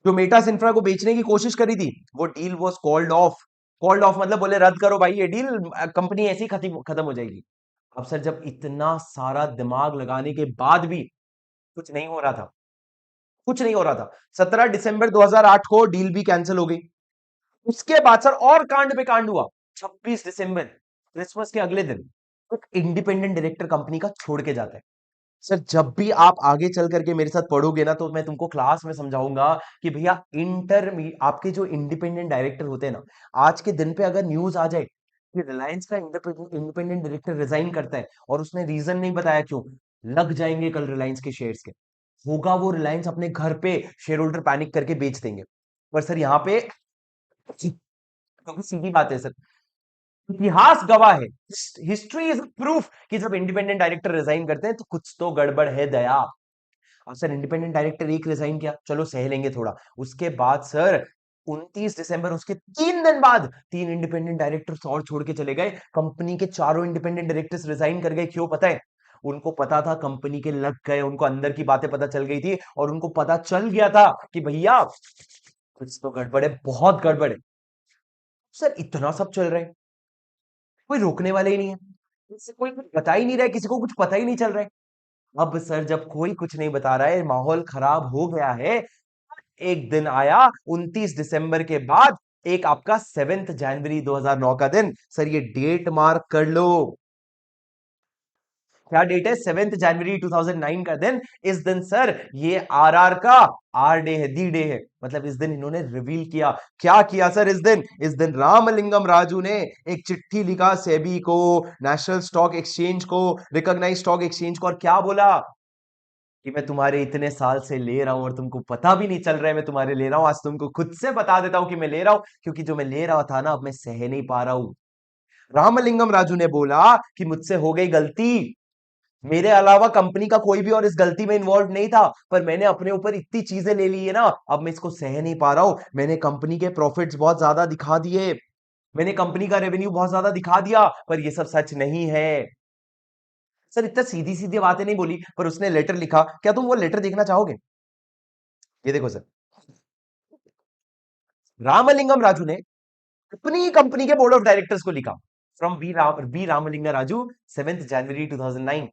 जो मेटा इंफ्रा को बेचने की कोशिश करी थी, वो deal was called off. Called off मतलब बोले रद्द करो भाई ये डील, कंपनी ऐसी खत्म खत्म हो जाएगी। अब सर जब इतना सारा दिमाग लगाने के बाद भी कुछ नहीं हो रहा था, कुछ नहीं हो रहा था, 17 दिसंबर 2008 को डील भी कैंसिल हो गई। उसके बाद सर और कांड पे कांड हुआ। 26 दिसंबर, क्रिसमस के अगले दिन, एक इंडिपेंडेंट डायरेक्टर कंपनी का छोड़ के जाता है। सर जब भी आप आगे चल करके मेरे साथ पढ़ोगे ना, तो मैं तुमको क्लास में समझाऊंगा कि भैया आपके जो इंडिपेंडेंट डायरेक्टर होते हैं ना, आज के दिन पे अगर न्यूज आ जाए कि रिलायंस का इंडिपेंडेंट डायरेक्टर रिजाइन करता है और उसने रीजन नहीं बताया क्यों, लग जाएंगे कल रिलायंस के शेयर्स के। होगा वो रिलायंस अपने घर पे शेयर होल्डर पैनिक करके बेच देंगे। पर सर यहाँ पे, क्योंकि सीधी बात है सर, इतिहास गवाह है, हिस्ट्री इज प्रूफ कि जब इंडिपेंडेंट डायरेक्टर रिजाइन करते हैं तो कुछ तो गड़बड़ है दया। और सर इंडिपेंडेंट डायरेक्टर एक रिजाइन किया, चलो सह लेंगे थोड़ा, उसके बाद सर 29 दिसंबर, उसके 3 दिन बाद 3 इंडिपेंडेंट डायरेक्टर्स और छोड़ के चले गए, कंपनी के चारों इंडिपेंडेंट डायरेक्टर्स रिजाइन कर गए। क्यों पता है? उनको पता था कंपनी के लग गए, उनको अंदर की बातें पता चल गई थी, और उनको पता चल गया था कि भैया कुछ तो गड़बड़ है, बहुत गड़बड़ है। सर इतना सब चल रहा है, कोई रोकने वाला ही नहीं है, इससे कोई कुछ बता ही नहीं रहा है, किसी को कुछ पता ही नहीं चल रहा है। अब सर जब कोई कुछ नहीं बता रहा है, माहौल खराब हो गया है, एक दिन आया 29 दिसंबर के बाद, एक आपका 7 जनवरी 2009 का दिन। सर ये डेट मार्क कर लो, क्या डेट है? 7 जनवरी 2009 का दिन। इस दिन सर ये आरआर का आर डे है, दी डे है, मतलब इस दिन इन्होंने रिवील किया। क्या किया सर इस दिन? इस दिन रामलिंगम राजू ने एक चिट्ठी लिखा सेबी को, नेशनल स्टॉक एक्सचेंज को, रिकॉग्नाइज स्टॉक एक्सचेंज को, और क्या बोला कि मैं तुम्हारे इतने साल से ले रहा हूं और तुमको पता भी नहीं चल रहा है मैं तुम्हारे ले रहा हूं, आज तुमको खुद से बता देता हूं कि मैं ले रहा हूं, क्योंकि जो मैं ले रहा था ना, अब मैं सह नहीं पा रहा हूं। रामलिंगम राजू ने बोला कि मुझसे हो गई गलती, मेरे अलावा कंपनी का कोई भी और इस गलती में इन्वॉल्व नहीं था, पर मैंने अपने ऊपर इतनी चीजें ले ली है ना, अब मैं इसको सह नहीं पा रहा हूं। मैंने कंपनी के प्रॉफिट्स बहुत ज्यादा दिखा दिए, मैंने कंपनी का रेवेन्यू बहुत ज्यादा दिखा दिया, पर ये सब सच नहीं है। सर इतना सीधी सीधी बातें नहीं बोली, पर उसने लेटर लिखा, क्या तुम वो लेटर देखना चाहोगे? ये देखो सर, रामलिंगम राजू ने अपनी कंपनी के बोर्ड ऑफ डायरेक्टर्स को लिखा, from B Ramalinga Raju, 7 January 2009,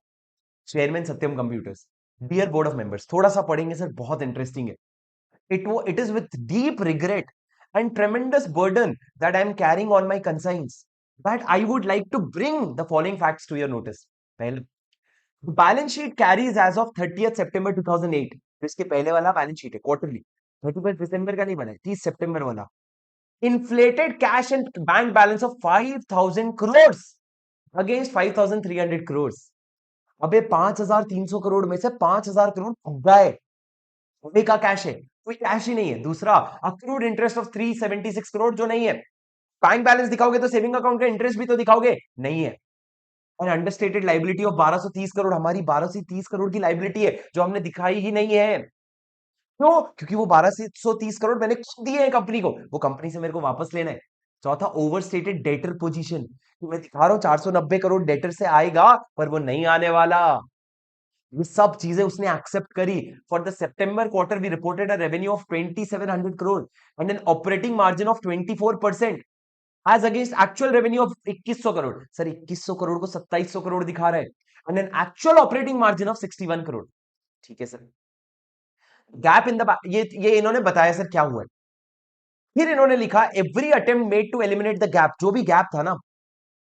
chairman Satyam computers, dear board of members. थोड़ा सा पढ़ेंगे सर, बहुत इंटरेस्टिंग है। It is with deep regret and tremendous burden that I am carrying on my conscience that I would like to bring the following facts to your notice. पहले, balance sheet carries as of 30th September 2008, तो इसके पहले वाला balance sheet है quarterly, 31 दिसंबर का नहीं बना है, 30 सितंबर वाला। Inflated cash and bank balance of 5,000 crores against 5,300 crores। अबे 5,300 करोड़ में से 5,000 करोड़ फुग्गा है, फुग्गे का कैश है, कोई कैश ही नहीं है। दूसरा, अक्रूड इंटरेस्ट ऑफ 376 करोड़ जो नहीं है। बैंक बैलेंस दिखाओगे तो सेविंग अकाउंट का इंटरेस्ट भी तो दिखाओगे, नहीं है। और अंडरस्टेटेड लाइबिलिटी ऑफ 1230 करोड़, हमारी 1230 करोड़ की लाइबिलिटी है जो हमने दिखाई ही नहीं है। क्यों? क्योंकि वो 1230 करोड़ मैंने खुद दिए हैं कंपनी को, वो कंपनी से मेरे को वापस लेना है। चौथा, ओवरस्टेटेड डेटर पोजीशन, मैं दिखा रहा हूं 490 करोड़ डेटर से आएगा, पर वो नहीं आने वाला। ये सब चीजें उसने एक्सेप्ट करी। For the September quarter we reported a revenue of 2700 crore and an operating margin of 24%, as against actual revenue of 2100 crore. Sir 2100 crore को 2700 करोड़ दिखा रहा है, and an actual operating margin of 61 crore. ठीक है सर। गैप इन द, ये इन्होंने बताया सर क्या हुआ है। फिर इन्होंने लिखा every attempt made to eliminate the gap, जो भी गैप था ना,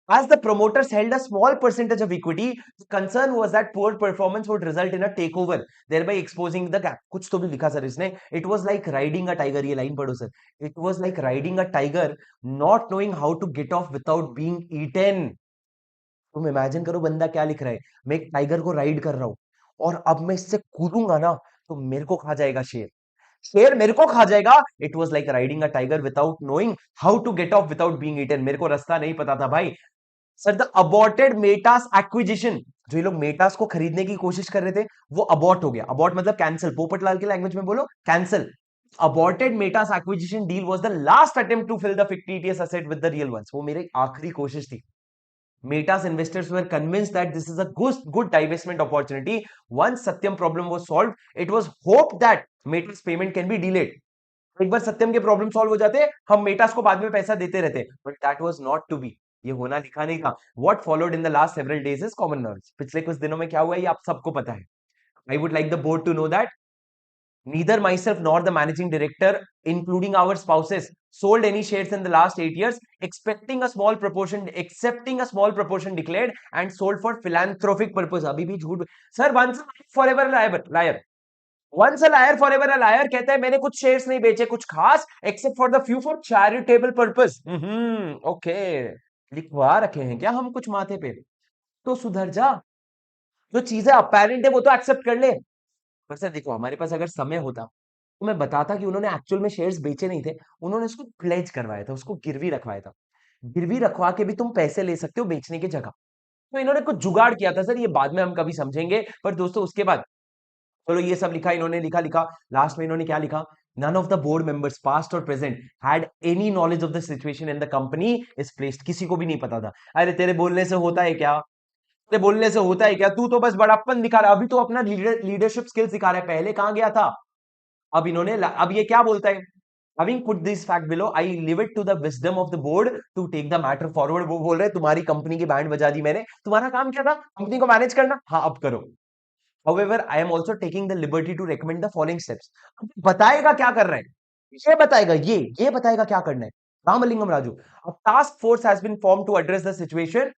as the promoters held a small percentage of equity, the concern was that poor performance would result in a takeover, thereby exposing the gap. कुछ तो भी लिखा sir इसने, it was like riding a tiger, ये line पढ़ो sir, it was like riding a tiger not knowing how to get off without being eaten। तुम imagine करो बंदा क्या लिख रहा है, मैं एक टाइगर को राइड कर रहा हूं और अब मैं इससे कूदूंगा ना तो मेरे को खा जाएगा शेर, शेर मेरे को खा जाएगा। It was like riding a tiger without knowing how to get off without being eaten, मेरे को रास्ता नहीं पता था भाई। Sir the aborted Maytas acquisition, जो ये लोग मेटास को खरीदने की कोशिश कर रहे थे वो अबॉर्ट हो गया। अबॉर्ट मतलब कैंसिल, पोपटलाल की लैंग्वेज में बोलो cancel. Aborted Maytas acquisition deal was the last attempt to fill the fictitious asset with the real ones, वो मेरी आखिरी कोशिश थी। Meta's investors were convinced that this is a good divestment opportunity. Once Satyam problem was solved, it was hoped that Meta's payment can be delayed. एक बार सत्यम के problem solve हो जाते हम मेटास को बाद में पैसा देते रहते, but that was not to be, ये होना लिखा नहीं था। What followed in the last several days is common knowledge, पिछले कुछ दिनों में क्या हुआ ये आप सबको पता है। I would like the board to know that neither myself nor the managing director, including our spouses, sold any shares in the last 8 years, accepting a small proportion declared and sold for philanthropic purpose। अभी भी झूठ sir, once forever liar, once a liar forever a liar कहता है मैंने कुछ shares नहीं बेचे कुछ खास, except for the few for charitable purpose. Okay, लिखवा रखे हैं क्या हम कुछ माथे पे, तो सुधर जा, जो चीजें अपेरेंट है वो तो एक्सेप्ट कर ले। पर सर देखो हमारे पास अगर समय होता तो मैं बताता कि उन्होंने एक्चुअल में शेयर्स बेचे नहीं थे, उन्होंने उसको प्लेज करवाया था, उसको गिरवी रखवाया था। गिरवी रखवा के भी तुम पैसे ले सकते हो बेचने की जगह। तो इन्होंने कुछ जुगाड़ किया था सर, ये बाद में हम कभी समझेंगे। पर दोस्तों उसके बाद चलो ये सब लिखा, इन्होंने लिखा लिखा लास्ट में इन्होंने क्या लिखा, none of the board members past और present had any knowledge of the situation in the company is placed, किसी को भी नहीं पता था। अरे तेरे बोलने से होता है क्या, तेरे बोलने से होता है क्या, तू तो बस बड़प्पन दिखा रहा है, अभी तो अपना लीडरशिप स्किल्स दिखा रहा है, पहले कहां गया था। अब इन्होंने अब ये क्या बोलता है, having put this fact below, I leave it to the wisdom of the board to take the matter forward। वो बोल रहे तुम्हारी कंपनी की बैंड बजा दी मैंने, तुम्हारा काम क्या था कंपनी को मैनेज करना, हाँ अब करो। However, I am also taking the liberty to recommend the following steps। बताएगा क्या कर रहा है, ये बताएगा, ये बताएगा क्या करना है। Ramalingam Raju, a task force has been formed to address the situation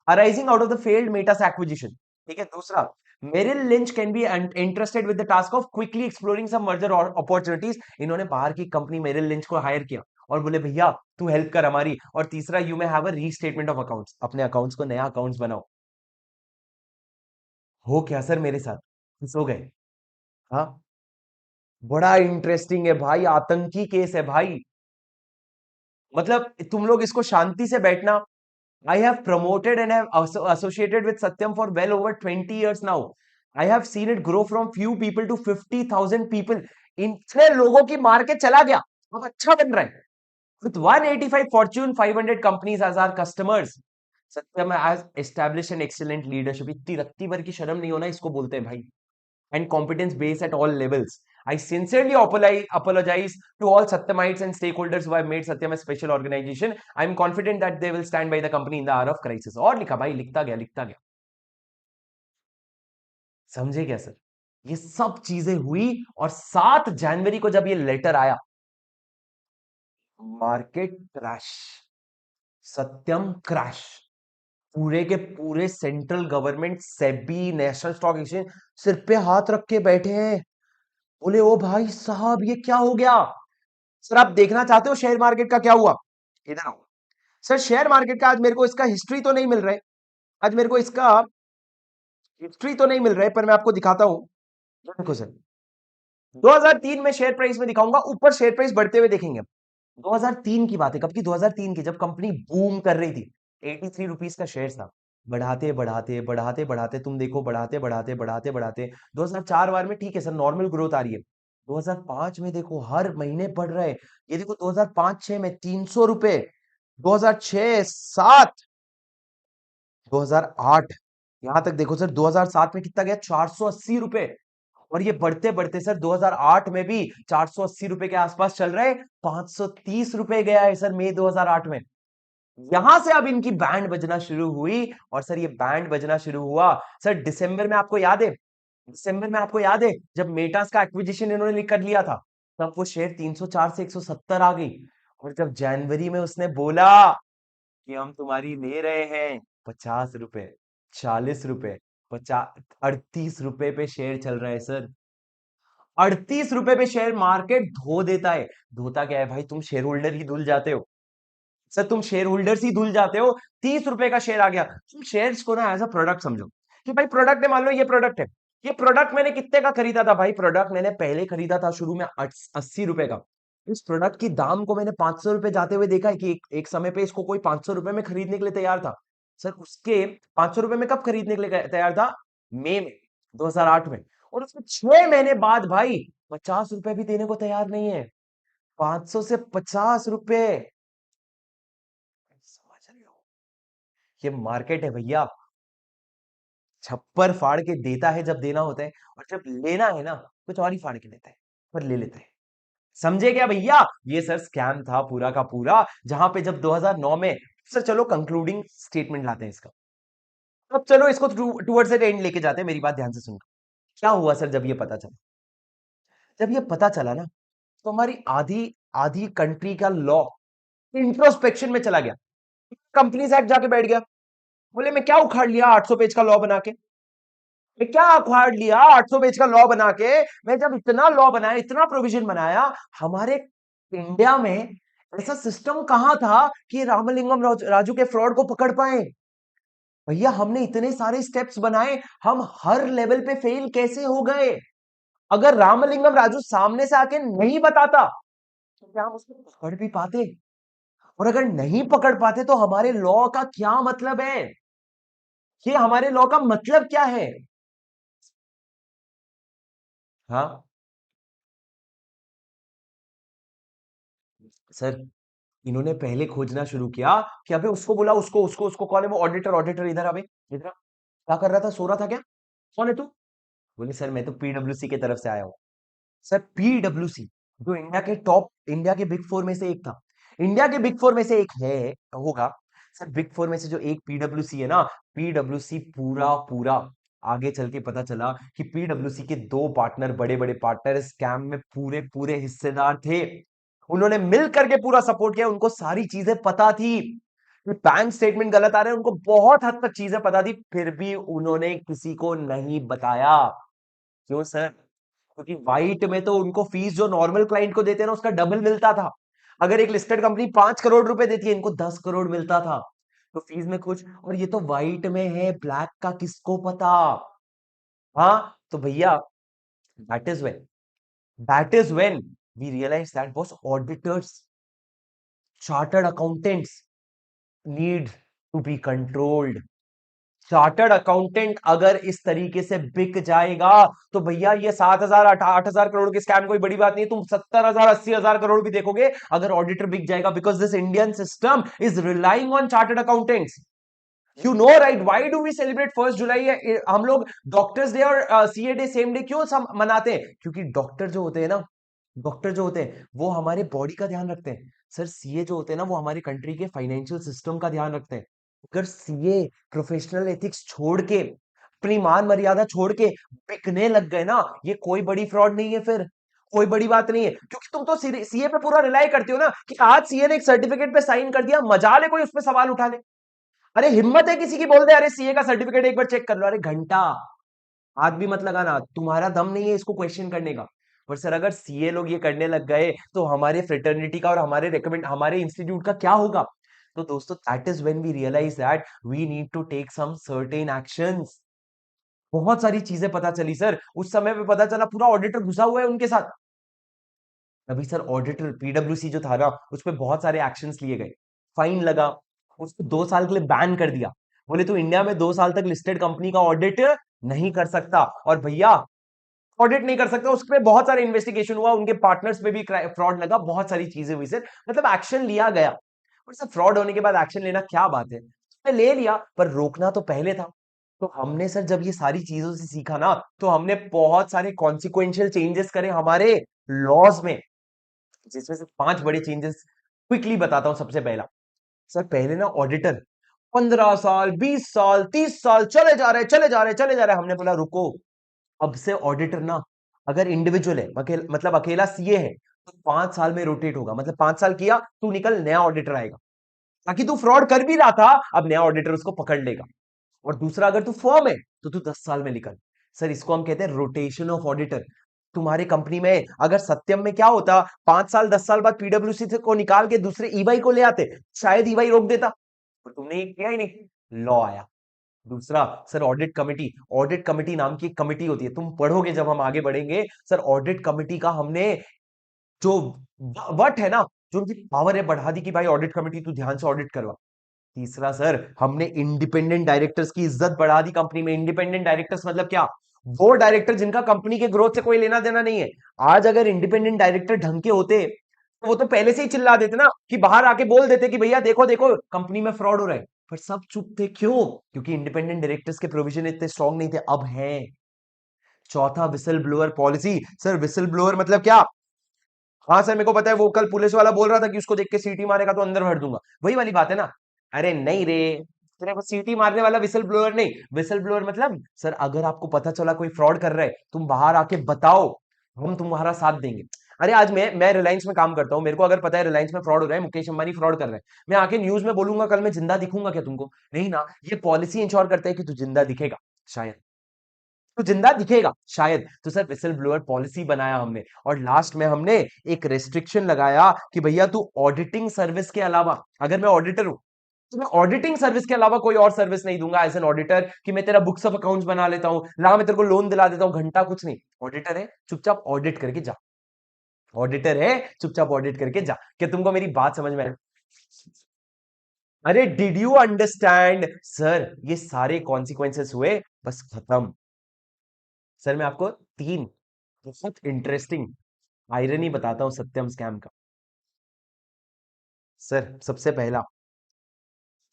arising out of the failed Metas acquisition। ठीक है। दूसरा, Merrill Lynch can be interested with the task of quickly exploring some merger opportunities. इन्होंने बाहर की कंपनी Merrill Lynch को hire किया और बोले भैया तू हेल्प कर हमारी। और तीसरा, you may have a restatement of accounts, अपने अकाउंट्स को नया अकाउंट्स बनाओ। हो क्या सर मेरे साथ, खुश हो गए? हाँ, बड़ा इंटरेस्टिंग है भाई, आतंकी केस है भाई। मतलब तुम लोग इसको शांति से बैठना। I have promoted and have associated with Satyam for well over 20 years now. I have seen it grow from few people to 50,000 people। इतने लोगों की मार के चला गया, अब अच्छा बन रहा है। With 185 Fortune 500 companies as our customers, Satyam has established an excellent leadership। इतनी रत्ती भर की शर्म नहीं होना, इसको बोलते हैं भाई। And competence base at all levels। I sincerely apologize to all Satyamites and stakeholders who have made Satyam a special organization। I am confident that they will stand by the company in the hour of crisis। और लिखा भाई, लिखता गया लिखता गया। समझे क्या sir, ये सब चीजें हुई और 7 जनवरी को जब ये लेटर आया, मार्केट क्रैश, सत्यम क्रैश, पूरे के पूरे central government, SEBI, national stock exchange सिर पे हाथ रख के बैठे हैं। बोले ओ भाई साहब ये क्या हो गया। सर आप देखना चाहते हो शेयर मार्केट का क्या हुआ, इधर आओ। सर शेयर मार्केट का आज मेरे को इसका हिस्ट्री तो नहीं मिल रहा है, आज मेरे को इसका हिस्ट्री तो नहीं मिल रहा है पर मैं आपको दिखाता हूं। देखो सर, 2003 में शेयर प्राइस में दिखाऊंगा, ऊपर शेयर प्राइस बढ़ते हुए देखेंगे। 2003 की बात है, कब की? 2003 की, जब कंपनी बूम कर रही थी। 83 रुपीस का शेयर था। बढ़ाते बढ़ाते बढ़ाते बढ़ाते तुम देखो, बढ़ाते बढ़ाते बढ़ाते बढ़ाते 2004 वार में ठीक है सर, नॉर्मल ग्रोथ आ रही है। 2005 में देखो हर महीने बढ़ रहे हैं। ये देखो 2005-6 में 300 रुपए, 2006-7, 2008, यहां तक देखो सर 2007 में कितना गया, 480 रुपए। और ये बढ़ते बढ़ते सर 2008 में भी 480 रुपए के आसपास चल रहे, 530 रुपए गया है सर मई 2008 में। यहां से अब इनकी बैंड बजना शुरू हुई, और सर ये बैंड बजना शुरू हुआ सर दिसंबर में, आपको याद है? दिसंबर में आपको याद है जब मेटास का एक्विजिशन इन्होंने कर लिया था, तब वो शेयर 304 से 170 आ गई। और जब जनवरी में उसने बोला कि हम तुम्हारी ले रहे हैं 50 रुपए, 40 रुपए, 38 रुपए पे शेयर चल रहा है सर। 38 रुपए पे शेयर मार्केट धो देता है। धोता क्या है भाई, तुम शेयर होल्डर ही धुल जाते हो सर, तुम शेयर होल्डर्स ही धुल जाते हो। 30 रुपए का शेयर आ गया। तुम शेयर्स को ना एज अ प्रोडक्ट समझो कि भाई प्रोडक्ट है, मान लो ये प्रोडक्ट है। ये प्रोडक्ट मैंने कितने का खरीदा था भाई? प्रोडक्ट मैंने पहले खरीदा था शुरू में 80 रुपए का। इस प्रोडक्ट की दाम को मैंने 500 रुपए जाते हुए देखा है कि एक समय पे इसको कोई 500 रुपए में खरीदने के लिए तैयार था। सर उसके 500 रुपए में कब खरीदने के लिए तैयार था? मई में, 2008 में। और उसके 6 महीने बाद भाई 50 रुपए भी देने को तैयार नहीं है। 500 से 50 रुपए, समझ रहे हो? ये मार्केट है भैया। छप्पर फाड़ के देता है जब देना होता है, और जब लेना है ना कुछ और ही फाड़ के लेता है, पर ले लेता है। समझे क्या भैया? ये सर स्कैम था पूरा का पूरा, जहां पे जब 2009 में, सर चलो कंक्लूडिंग स्टेटमेंट लाते हैं इसका। अब चलो इसको टूवर्ड्स एंड एंड लेके जाते हैं, मेरी बात ध्यान से सुनो। क्या हुआ सर जब ये पता चला? जब ये पता चला ना, तो हमारी आधी आधी कंट्री का लॉ इंट्रोस्पेक्शन में चला गया। कंपनीज एक्ट जाके बैठ गया। बोले मैं क्या उखाड़ लिया 800 पेज का लॉ बना के? ये क्या अखबार लिया 800 पेज का लॉ बना के? मैं जब इतना लॉ बनाया, इतना प्रोविजन बनाया, हमारे इंडिया में ऐसा सिस्टम कहां था कि रामलिंगम राजू के फ्रॉड को पकड़ पाए? भैया हमने इतने सारे स्टेप्स बनाए, हम हर लेवल पे फेल कैसे हो गए? अगर रामलिंगम राजू सामने से आके नहीं बताता तो क्या हम उसको पकड़ भी पाते? और अगर नहीं पकड़ पाते तो हमारे लॉ का क्या मतलब है? ये हमारे लॉ का मतलब क्या है? हाँ सर, इन्होंने पहले खोजना शुरू किया कि अबे उसको बुला, उसको उसको उसको कौन है वो ऑडिटर? ऑडिटर इधर अबे, इधर आ। क्या कर रहा था? सो रहा था क्या? कौन है तू? बोले सर मैं तो पीडब्ल्यूसी की तरफ से आया हूँ। सर पीडब्ल्यूसी जो इंडिया के टॉप, इंडिया के बिग फोर में से एक था, इंडिया के बिग फोर में से एक है, होगा। सर बिग फोर में से जो एक पीडब्ल्यूसी है ना, पीडब्ल्यूसी पूरा पूरा, आगे चल के पता चला कि पीडब्ल्यूसी के दो पार्टनर, बड़े बड़े पार्टनर स्कैम में पूरे पूरे हिस्सेदार थे। उन्होंने मिल करके पूरा सपोर्ट किया, उनको सारी चीजें पता थी। बैंक स्टेटमेंट गलत आ रहे हैं, उनको बहुत हद तक चीजें पता थी, फिर भी उन्होंने किसी को नहीं बताया। क्यों सर? क्योंकि वाइट में तो उनको फीस जो नॉर्मल क्लाइंट को देते हैं ना, उसका डबल मिलता था। अगर एक लिस्टेड कंपनी 5 करोड़ रुपए देती है, इनको 10 करोड़ मिलता था। तो फीस में कुछ, और ये तो वाइट में है, ब्लैक का किसको पता? हाँ तो भैया, that is when that is when we realise that boss, auditors, chartered accountants need to be controlled. Chartered accountant अगर इस तरीके से बिक जाएगा तो भैया ये 7,000 8,000 करोड़ के स्कैम कोई बड़ी बात नहीं है। तुम 70,000 80,000 करोड़ भी देखोगे अगर ऑडिटर बिक जाएगा, because this Indian system is relying on chartered accountants. You know right, why do we celebrate 1 July? हम लोग डॉक्टर्स डे और सीए डे सेम डे क्यों सब मनाते हैं? क्योंकि डॉक्टर जो होते हैं ना, डॉक्टर जो होते हैं वो हमारे बॉडी का ध्यान रखते हैं। सर सीए जो होते हैं ना, वो हमारे कंट्री के फाइनेंशियल सिस्टम का ध्यान रखते हैं। अगर सीए प्रोफेशनल एथिक्स छोड़ के, अपनी मान मर्यादा छोड़ के बिकने लग गए ना, ये कोई बड़ी फ्रॉड नहीं है, फिर कोई बड़ी बात नहीं है। क्योंकि तुम तो सीए पे पूरा रिलाई करते हो ना, कि आज सीए ने एक सर्टिफिकेट पे साइन कर दिया, मजा ले कोई उस पर सवाल उठा ले। अरे हिम्मत है किसी की, बोल दे अरे सीए का सर्टिफिकेट एक बार चेक कर लो, अरे घंटा हाथ भी मत लगाना, तुम्हारा दम नहीं है इसको क्वेश्चन करने का। पर सर अगर सीए लोग ये करने लग गए तो हमारे फ्रेटर्निटी का और हमारे रेकमेंड हमारे इंस्टीट्यूट का क्या होगा? तो दोस्तों that is when we realise that we need to take some certain actions. बहुत सारी चीजें पता चली सर। उस समय पे पता चला पूरा ऑडिटर घुसा हुआ है उनके साथ। तभी सर ऑडिटर पीडब्ल्यूसी जो था ना, उस पर बहुत सारे एक्शंस लिए गए, फाइन लगा, उसको 2 साल के लिए बैन कर दिया। बोले तू इंडिया में 2 साल तक लिस्टेड कंपनी का ऑडिट नहीं कर सकता। और भैया ऑडिट नहीं कर सकता, उस पर बहुत सारे इन्वेस्टिगेशन हुआ, उनके पार्टनर्स पे भी फ्रॉड लगा, बहुत सारी चीजें हुई सर, मतलब एक्शन लिया गया। और सर फ्रॉड होने के बाद एक्शन लेना क्या बात है, उसने ले लिया, पर रोकना तो पहले था। तो हमने सर जब ये सारी चीजों से सीखा ना, तो हमने बहुत सारे कॉन्सिक्वेंशियल चेंजेस करे हमारे लॉज में, जिसमें से 5 बड़े चेंजेस क्विकली बताता हूं। सबसे पहला, सर पहले ना ऑडिटर 15 साल, 20 साल, 30 साल चले जा रहे, चले जा रहे, चले जा रहे, हमने बोला रुको, अब से ऑडिटर ना, अगर इंडिविजुअल है, मतलब अकेला सीए है, तो 5 साल में रोटेट होगा, मतलब 5 साल किया तू निकल, नया ऑडिटर आएगा। ताकि तू फ्रॉड कर भी रहा था, अब नया ऑडिटर उसको पकड़ लेगा। और दूसरा, अगर तू फर्म है तो तू 10 साल में निकल। सर इसको हम कहते हैं रोटेशन ऑफ ऑडिटर। तुम्हारी कंपनी में अगर सत्यम में क्या होता, 5 साल 10 साल बाद पीडब्ल्यूसी से को निकाल के दूसरे ईवाई को ले आते, शायद ईवाई रोक देता, पर तुमने ये किया ही नहीं, लॉ आया। दूसरा सर, ऑडिट कमेटी नाम की एक कमेटी होती है, तुम पढ़ोगे जब हम आगे बढ़ेंगे। सर ऑडिट कमेटी का हमने जो वट है ना, जो उनकी पावर है, बढ़ा दी कि भाई ऑडिट कमेटी तू ध्यान से ऑडिट करवा। तीसरा सर, हमने इंडिपेंडेंट डायरेक्टर्स की इज्जत बढ़ा दी कंपनी में। इंडिपेंडेंट डायरेक्टर्स मतलब क्या, वो डायरेक्टर जिनका कंपनी के ग्रोथ से कोई लेना देना नहीं है। आज अगर इंडिपेंडेंट डायरेक्टर ढंग के होते, तो वो तो पहले से ही चिल्ला देते ना, कि बाहर आके बोल देते कि भैया देखो देखो कंपनी में फ्रॉड हो रहा है। पर सब चुप थे, क्यों? क्योंकि इंडिपेंडेंट डायरेक्टर्स के प्रोविजन इतने स्ट्रांग नहीं थे, अब हैं। चौथा, whistle blower policy. Sir whistle blower मतलब क्या? हाँ सर मेरे को पता है, वो कल पुलिस वाला बोल रहा था कि उसको देख के सीटी मारेगा तो अंदर भर दूंगा, वही वाली बात है ना। अरे नहीं रे, सिर्फ सीटी मारने वाला विसल ब्लोअर नहीं। विसल ब्लोअर मतलब सर, अगर आपको पता चला कोई फ्रॉड कर रहा है, तुम बाहर आके बताओ, हम तुम्हारा साथ देंगे। अरे आज मैं रिलायंस में काम करता हूं, मेरे को अगर पता है रिलायंस में फ्रॉड हो रहा है, मुकेश अंबानी फ्रॉड कर रहा है, मैं आके न्यूज में बोलूंगा कल, मैं जिंदा दिखूंगा क्या तुमको? नहीं ना। ये पॉलिसी इंश्योर करता है कि तू जिंदा दिखेगा शायद, तो जिंदा दिखेगा शायद। तो सर विसल ब्लोअर पॉलिसी बनाया हमने। और लास्ट में हमने एक रेस्ट्रिक्शन लगाया कि भैया तू ऑडिटिंग सर्विस के अलावा, अगर मैं ऑडिटर हूं, तो मैं ऑडिटिंग सर्विस के अलावा कोई और सर्विस नहीं दूंगा एज एन ऑडिटर, कि मैं तेरा बुक्स ऑफ अकाउंट्स बना लेता हूं, ला मैं तेरे को लोन दिला देता हूं, घंटा कुछ नहीं। ऑडिटर है, चुपचाप ऑडिट करके जा। ऑडिटर है, चुपचाप ऑडिट करके जा। क्या तुमको मेरी बात समझ में आई? अरे डिड यू अंडरस्टैंड सर? ये सारे कॉन्सिक्वेंसेस हुए, बस खत्म। सर मैं आपको 3 बहुत इंटरेस्टिंग आयरनी बताता हूं सत्यम स्कैम का। सर सबसे पहला,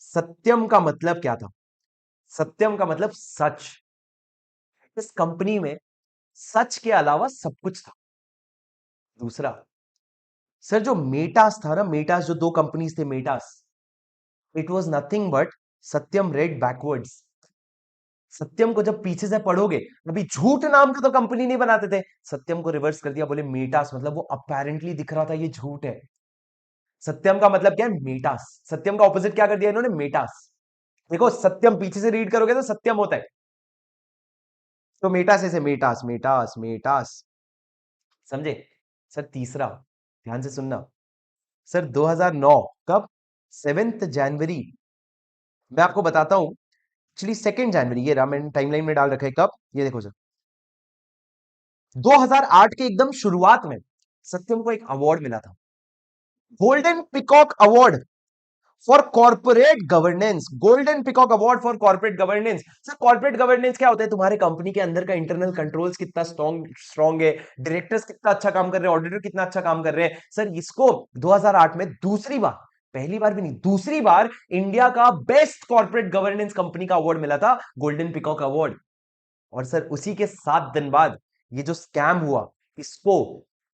सत्यम का मतलब क्या था? सत्यम का मतलब सच। इस कंपनी में सच के अलावा सब कुछ था। दूसरा, सर जो मेटास था ना, मेटास जो 2 कंपनीज थे, Maytas, it was nothing but Satyam read backwards. Satyam को जब पीछे से पढ़ोगे, अभी झूठ नाम का तो कंपनी नहीं बनाते थे, सत्यम को रिवर्स कर दिया, बोले मेटास, मतलब वो अपेरेंटली दिख रहा था ये झूठ है। सत्यम का मतलब क्या है? मेटास। सत्यम का ऑपोजिट क्या कर दिया इन्होंने? मेटास। देखो सत्यम पीछे से रीड करोगे तो सत्यम होता है, तो मेटास ऐसे, मेटास मेटास मेटास, समझे? सर तीसरा, ध्यान से सुनना। सर 2009, कब? 7 जनवरी, मैं आपको बताता हूं। एक्चुअली 2 जनवरी, ये रहा, मैंने टाइमलाइन में डाल रखा है कब, ये देखो सर। 2008 के एकदम शुरुआत में सत्यम को एक अवार्ड मिला था, golden peacock award for corporate governance. Golden peacock award for corporate governance. Sir corporate governance क्या होता है? तुम्हारे कंपनी के अंदर का इंटरनल कंट्रोल्स कितना स्ट्रॉन्ग स्ट्रॉन्ग है, डायरेक्टर्स कितना अच्छा काम कर रहे हैं, ऑडिटर कितना अच्छा काम कर रहे हैं। सर इसको 2008 में दूसरी बार, पहली बार भी नहीं, दूसरी बार इंडिया का बेस्ट कॉर्पोरेट गवर्नेंस कंपनी का अवार्ड मिला था, गोल्डन पिकॉक अवार्ड। और सर उसी के 7 दिन बाद ये जो स्कैम हुआ, इसको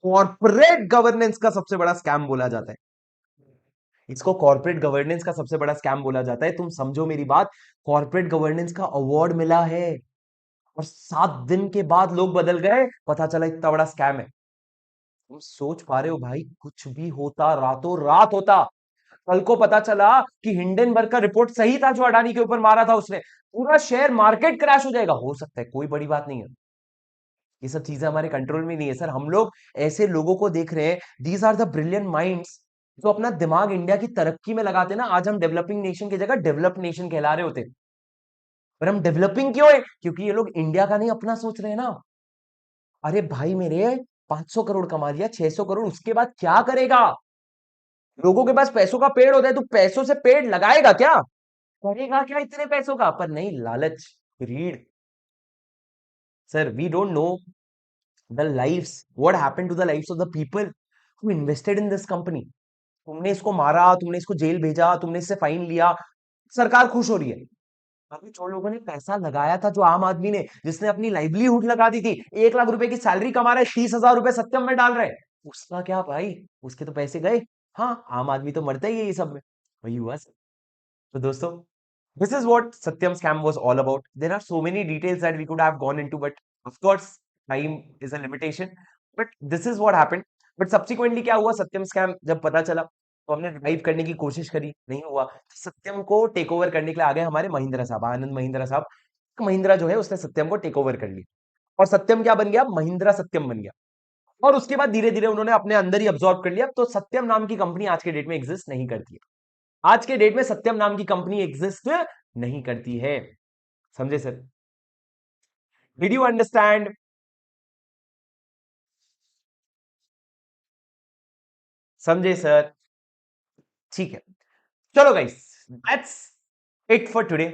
कॉर्पोरेट गवर्नेंस का सबसे बड़ा स्कैम बोला जाता है। इसको कॉर्पोरेट गवर्नेंस का सबसे बड़ा स्कैम बोला जाता है। तुम समझो मेरी बात, कॉर्पोरेट गवर्नेंस का अवार्ड मिला है, और 7 दिन के बाद लोग बदल गए, पता चला इतना बड़ा स्कैम है। तुम सोच पा रहे हो भाई, कुछ भी होता, रातों रात होता। कल को पता चला कि हिंडनबर्ग का रिपोर्ट सही था जो अडानी के ऊपर मारा था उसने, पूरा शेयर मार्केट क्रैश हो जाएगा, हो सकता है, कोई बड़ी बात नहीं है। ये सब चीजें हमारे कंट्रोल में नहीं है सर। हम लोग ऐसे लोगों को देख रहे हैं, these are the brilliant minds, जो अपना दिमाग इंडिया की तरक्की में लगाते ना, आज हम डेवलपिंग नेशन की जगह डेवलप्ड नेशन कहला रहे होते। पर हम डेवलपिंग क्यों है? क्योंकि ये लोग इंडिया का नहीं अपना सोच रहे हैं ना। अरे भाई मेरे, 500 करोड़ कमा लिया, 600 करोड़, उसके बाद क्या करेगा? लोगों के पास पैसों का पेड़ होता है, तो पैसों से पेड़ लगाएगा क्या? करेगा क्या इतने पैसों का? पर नहीं, लालच, greed. Sir, we don't know the lifes, what happened to the lifes of the people who invested in this company. तुमने इसको मारा, तुमने इसको जेल भेजा, तुमने इससे फाइन लिया, सरकार खुश हो रही है। अभी जो लोगों ने पैसा लगाया था, जो आम आदमी ने, जिसने अपनी लाइवलीहुड लगा दी थी, 1 लाख रुपए की सैलरी कमा रहा है, 30,000 रुपए सत्यम में डाल रहे हैं, उसका क्या भाई? उसके तो पैसे गए। हाँ, आम आदमी तो मरता ही है ये सब में। वही हुआ सर। तो दोस्तों, this is what Satyam scam was all about. There are so many details that we could have gone into, but of course, time is a limitation. But this is what happened. But subsequently क्या हुआ? सत्यम scam जब पता चला, तो हमने revive करने की कोशिश करी, नहीं हुआ। तो सत्यम को टेक ओवर करने के लिए आ गए हमारे महिंद्रा साहब, आनंद महिंद्रा साहब। महिंद्रा जो है उसने सत्यम को टेक ओवर कर लिया, और सत्यम क्या बन गया? महिंद्रा सत्यम बन गया। और उसके बाद धीरे धीरे उन्होंने अपने अंदर ही अब्सॉर्ब कर लिया। तो सत्यम नाम की कंपनी आज के डेट में एग्जिस्ट नहीं करती है। आज के डेट में सत्यम नाम की कंपनी एग्जिस्ट नहीं करती है। समझे सर? Did you understand? समझे सर? ठीक है, चलो guys, that's it for today.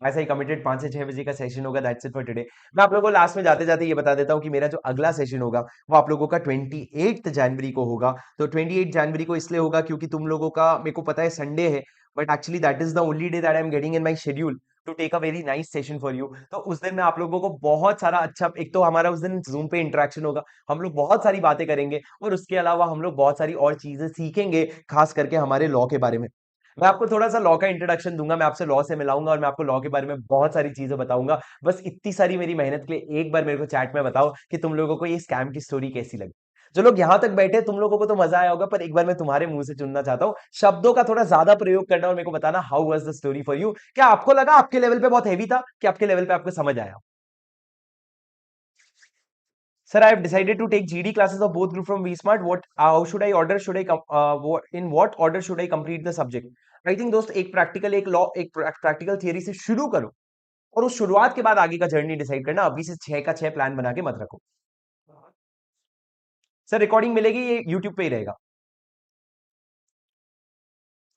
ऐसा ही कमिटेड 5 से 6 बजे का सेशन होगा। That's it for today. मैं आप लोगों को लास्ट में जाते जाते ये बता देता हूँ कि मेरा जो अगला सेशन होगा वो आप लोगों का 28 जनवरी को होगा। तो 28 जनवरी को इसलिए होगा क्योंकि तुम लोगों का, मेरे को पता है संडे है, but actually that is the only day that I am getting in my schedule to take a very nice session for you. तो उस दिन मैं आप लोगों को बहुत सारा अच्छा, एक तो हमारा उस दिन जूम पे इंटरेक्शन होगा, हम लोग बहुत सारी बातें करेंगे, और उसके अलावा हम लोग बहुत सारी और चीजें सीखेंगे, खास करके हमारे लॉ के बारे में। मैं आपको थोड़ा सा लॉ का इंट्रोडक्शन दूंगा, मैं आपसे लॉ से मिलाऊंगा, और मैं आपको लॉ के बारे में बहुत सारी चीजें बताऊंगा। बस इतनी सारी मेरी मेहनत के लिए एक बार मेरे को चैट में बताओ कि तुम लोगों को ये स्कैम की स्टोरी कैसी लगी। जो लोग यहां तक बैठे, तुम लोगों को तो मजा आया होगा, पर एक बार मैं तुम्हारे मुंह से सुनना चाहता हूँ, शब्दों का थोड़ा ज्यादा प्रयोग करना, और मेरे को बताना how was the story for you. क्या आपको लगा आपके लेवल पे बहुत हैवी था, कि आपके लेवल पे आपको समझ आया? Sir, I have decided to take GD classes of both group from VSmart. What, how should I order? Should I in what order should I complete the subject? I think दोस्त, एक practical, एक law, एक practical theory से शुरू करो, और उस शुरुआत के बाद आगे का जर्नी डिसाइड करना। अभी से 6 का 6 प्लान बना के मत रखो। सर, रिकॉर्डिंग मिलेगी, ये यूट्यूब पे ही रहेगा।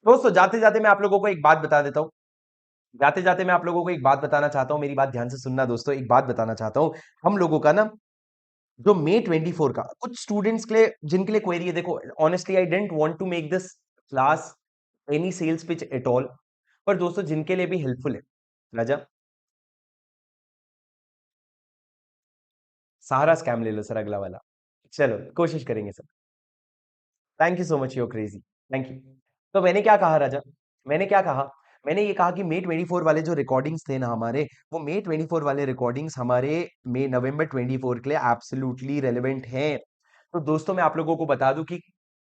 दोस्तों, जाते जाते मैं आप लोगों को एक बात बता देता हूँ। जाते जाते मैं आप लोगों को एक बात बताना चाहता हूँ, मेरी बात ध्यान से सुनना दोस्तों। एक बात बताना चाहता हूँ, हम लोगों का ना, जो May 24 का कुछ स्टूडेंट्स के लिए, जिनके लिए क्वेरी है, देखो honestly I don't want to make this class any sales pitch at all, पर दोस्तों जिनके लिए भी हेल्पफुल है, राजा, सहारा स्कैम ले लो सर, अगला वाला। चलो, कोशिश करेंगे sir. Thank you so much, you're crazy. Thank you. तो मैंने क्या कहा राजा? मैंने क्या कहा? मैंने ये कहा कि May 24 वाले जो रिकॉर्डिंग्स थे ना हमारे, वो May 24 वाले रिकॉर्डिंग्स हमारे November 24 के लिए एब्सोल्युटली रेलिवेंट हैं। तो दोस्तों, मैं आप लोगों को बता दूं कि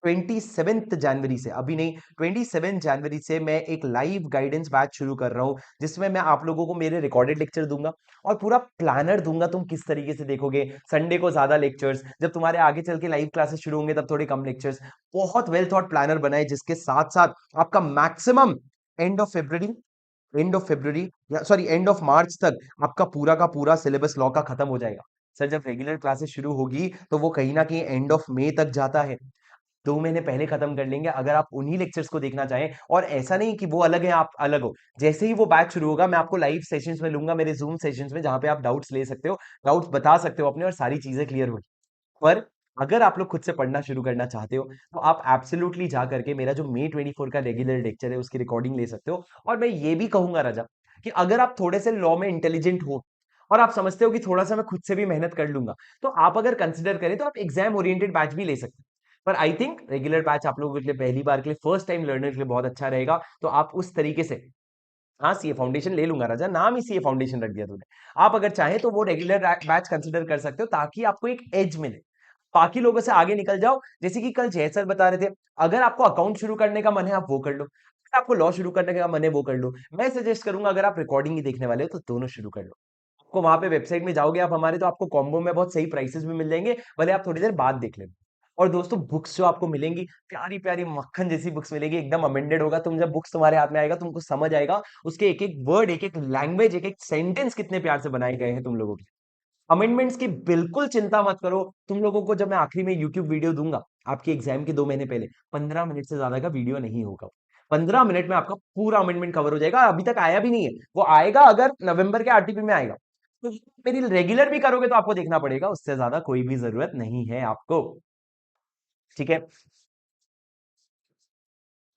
27 जनवरी से, अभी नहीं, 27 जनवरी से मैं एक लाइव गाइडेंस बैच शुरू कर रहा हूं, जिसमें मैं आप लोगों को मेरे रिकॉर्डेड लेक्चर दूंगा, और पूरा प्लानर दूंगा, तुम किस तरीके से देखोगे। संडे को ज्यादा लेक्चर्स, जब तुम्हारे आगे चल के लाइव क्लासेस शुरू होंगे तब थोड़े कम लेक्चर्स। बहुत वेल थॉट प्लानर बनाए, जिसके साथ साथ आपका मैक्सिमम एंड ऑफ फेब्रवरी या सॉरी एंड ऑफ मार्च तक आपका पूरा का पूरा सिलेबस लॉ का खत्म हो जाएगा। सर, जब रेगुलर क्लासेस शुरू होगी तो वो कहीं ना कहीं एंड ऑफ मई तक जाता है। 2 महीने पहले खत्म कर लेंगे, अगर आप उन्हीं लेक्चर्स को देखना चाहें। और ऐसा नहीं कि वो अलग है आप अलग हो, जैसे ही वो बैच शुरू होगा मैं आपको लाइव सेशंस में लूंगा, मेरे जूम सेशंस में, जहां पे आप डाउट्स ले सकते हो, डाउट्स बता सकते हो अपने, और सारी चीजें क्लियर होगी। पर अगर आप लोग खुद से पढ़ना शुरू करना चाहते हो, तो आप एब्सोल्युटली जा करके मेरा जो May 24 का रेगुलर लेक्चर है उसकी रिकॉर्डिंग ले सकते हो। और मैं ये भी कहूंगा राजा, कि अगर आप थोड़े से लॉ में इंटेलिजेंट हो, और आप समझते हो कि थोड़ा सा मैं खुद से भी मेहनत कर लूंगा, तो आप अगर कंसिडर करें तो आप एग्जाम ओरिएंटेड बैच भी ले सकते हैं। पर आई थिंक रेगुलर बैच आप लोगों के लिए, पहली बार के लिए, फर्स्ट टाइम लर्नर के लिए बहुत अच्छा रहेगा। तो आप उस तरीके से, हाँ, सीए फाउंडेशन ले लूंगा राजा, नाम ही सीए फाउंडेशन रख दिया तूने। आप अगर चाहें तो वो रेगुलर बैच कंसिडर कर सकते हो, ताकि आपको एक एज मिले, बाकी लोगों से आगे निकल जाओ। जैसे कि कल जय सर बता रहे थे, अगर आपको अकाउंट शुरू करने का मन है आप वो कर लो, अगर आपको लॉ शुरू करने का मन है वो कर लो। मैं सजेस्ट करूंगा, अगर आप रिकॉर्डिंग ही देखने वाले हो तो दोनों शुरू कर लो। आपको वहां पे वेबसाइट में जाओगे आप हमारे, तो आपको कॉम्बो में बहुत सही प्राइसेस भी मिल जाएंगे, भले आप थोड़ी देर बाद देख लेना। और दोस्तों बुक्स जो आपको मिलेंगी, प्यारी प्यारी मक्खन जैसी बुक्स मिलेगी, एकदम अमेंडेड होगा। तुम जब बुक्स तुम्हारे हाथ में आएगा तुमको समझ आएगा उसके एक एक वर्ड, एक एक लैंग्वेज, एक एक सेंटेंस कितने प्यार से बनाए गए हैं तुम लोगों के। अमेंडमेंट्स की बिल्कुल चिंता मत करो। तुम लोगों को जब मैं आखिरी में यूट्यूब वीडियो दूंगा आपके एग्जाम के 2 महीने पहले, 15 मिनट से ज्यादा का वीडियो नहीं होगा। 15 मिनट में आपका पूरा अमेंडमेंट कवर हो जाएगा। अभी तक आया भी नहीं है, वो आएगा अगर नवंबर के आरटीपी में आएगा। तो मेरी रेगुलर भी करोगे तो आपको देखना पड़ेगा, उससे ज्यादा कोई भी जरूरत नहीं है आपको। ठीक है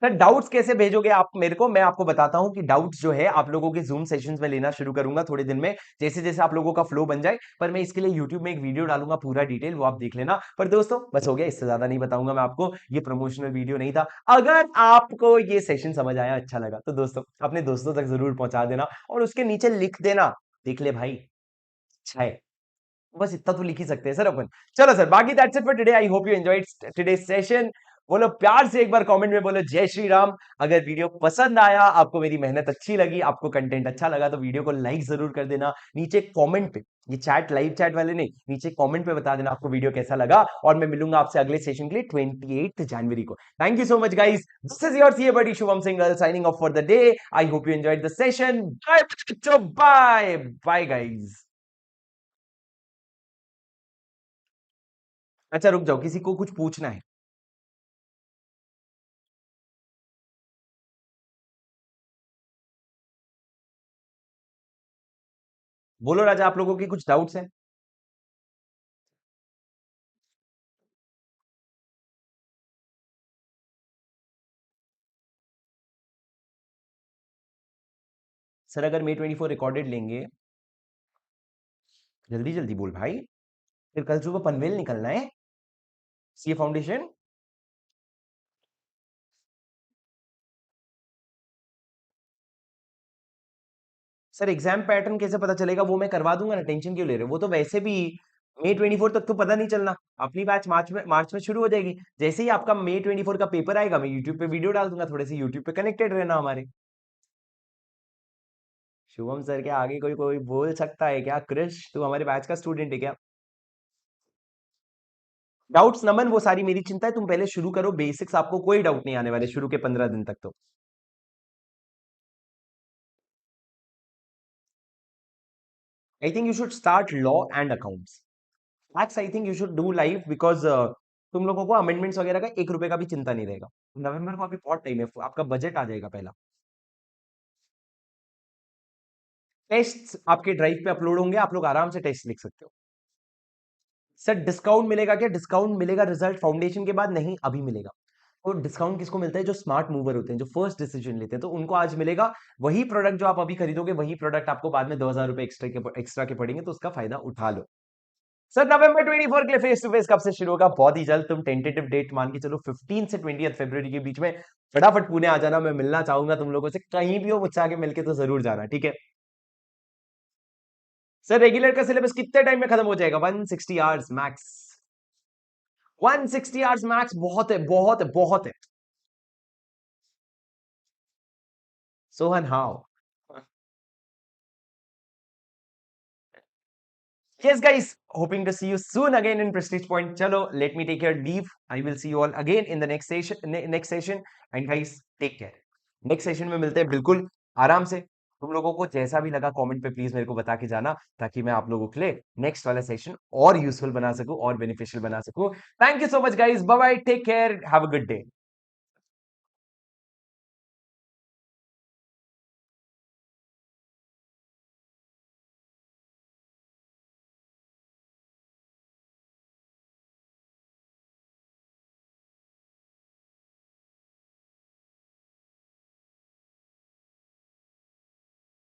सर, डाउट्स कैसे भेजोगे आप मेरे को? मैं आपको बताता हूं कि डाउट्स जो है आप लोगों के जूम सेशंस में लेना शुरू करूंगा थोड़े दिन में, जैसे जैसे आप लोगों का फ्लो बन जाए। पर मैं इसके लिए यूट्यूब में एक वीडियो डालूंगा पूरा डिटेल, वो आप देख लेना। पर दोस्तों बस हो गया, इससे ज्यादा नहीं बताऊंगा मैं आपको, ये प्रमोशनल वीडियो नहीं था। अगर आपको ये सेशन समझ आया, अच्छा लगा, तो दोस्तों अपने दोस्तों तक जरूर पहुंचा देना और उसके नीचे लिख देना, देख ले भाई अच्छा है। बस इतना तो लिख ही सकते हैं सर अपन। चलो सर, बाकी that's it for today. I hope you enjoyed today's session. बोलो प्यार से एक बार कमेंट में बोलो जय श्री राम। अगर वीडियो पसंद आया, आपको मेरी मेहनत अच्छी लगी, आपको कंटेंट अच्छा लगा, तो वीडियो को लाइक जरूर कर देना। नीचे कमेंट पे, ये चैट लाइव चैट वाले नहीं, नीचे कमेंट पे बता देना आपको वीडियो कैसा लगा। और मैं मिलूंगा आपसे अगले सेशन के लिए 28 जनवरी को। Thank you so much guys, this is your CA buddy Shubham Singhal signing off for the day. I hope you enjoyed the session. Bye bye bye guys. अच्छा रुक जाओ, किसी को कुछ पूछना है? बोलो राजा, आप लोगों के कुछ डाउट्स हैं? सर अगर मे 24 रिकॉर्डेड लेंगे, जल्दी जल्दी बोल भाई, फिर कल सुबह पनवेल निकलना है, CA foundation. Sir exam pattern कैसे पता चलेगा? वो मैं करवा दूंगा ना, टेंशन क्यों ले रहे हो? वो तो वैसे भी मे 24 तक तो पता नहीं चलना। अपनी बैच मार्च में शुरू हो जाएगी। जैसे ही आपका मे 24 का पेपर आएगा, मैं यूट्यूब पे वीडियो डाल दूंगा, थोड़े से यूट्यूब पे कनेक्टेड रहना हमारे। शुभम सर के आगे कोई कोई बोल सकता है क्या? क्रिश तू हमारे बैच का स्टूडेंट है क्या? डाउट्स नमन, वो सारी मेरी चिंता है, तुम पहले शुरू करो बेसिक्स, आपको कोई डाउट नहीं आने वाले शुरू के 15 दिन तक तो। I think you should start law and accounts. Maths I think you should do live, because तुम लोगों को अमेंडमेंट्स वगैरह का 1 रुपए का भी चिंता नहीं रहेगा। नवंबर को अभी बहुत टाइम है, आपका बजट आ जाएगा पहला। टेस्ट्स आपके ड्राइव पे अपलोड होंगे, आप लोग आराम से टेस्ट लिख सकते हो। सर डिस्काउंट मिलेगा क्या? डिस्काउंट मिलेगा रिजल्ट फाउंडेशन के बाद, नहीं अभी मिलेगा। तो डिस्काउंट किसको मिलता है? जो स्मार्ट मूवर होते हैं, जो फर्स्ट डिसीजन लेते हैं, तो उनको आज मिलेगा। वही प्रोडक्ट जो आप अभी खरीदोगे, वही प्रोडक्ट आपको बाद में 2,000 रुपए एक्स्ट्रा के पड़ेंगे, तो उसका फायदा उठा लो। सर नवंबर 24 के लिए फेस टू फेस कब से शुरू होगा? बहुत ही जल्द। तुम टेंटेटिव डेट मान के चलो 15 से 20 फरवरी के बीच में। फटाफट पुणे आ जाना, मैं मिलना चाहूंगा तुम लोगों से, कहीं भी हो मुझसे आके मिलके तो जरूर जाना, ठीक है? सर रेगुलर का सिलेबस कितने टाइम में खत्म हो जाएगा? 160 आवर्स मैक्स। 160 आवर्स मैक्स, बहुत है बहुत है बहुत है। Sohan how? Yes, guys. Hoping to see you soon again in Prestige Point. Chalo, let me take your leave. I will see you all again in the next session. Next session. And guys, take care. Next session में मिलते हैं बिल्कुल आराम से। तुम लोगों को जैसा भी लगा कमेंट पे प्लीज मेरे को बता के जाना, ताकि मैं आप लोगों के लिए नेक्स्ट वाला सेशन और यूजफुल बना सकूं और बेनिफिशियल बना सकूं। Thank you so much guys, bye bye, take care, have a good day.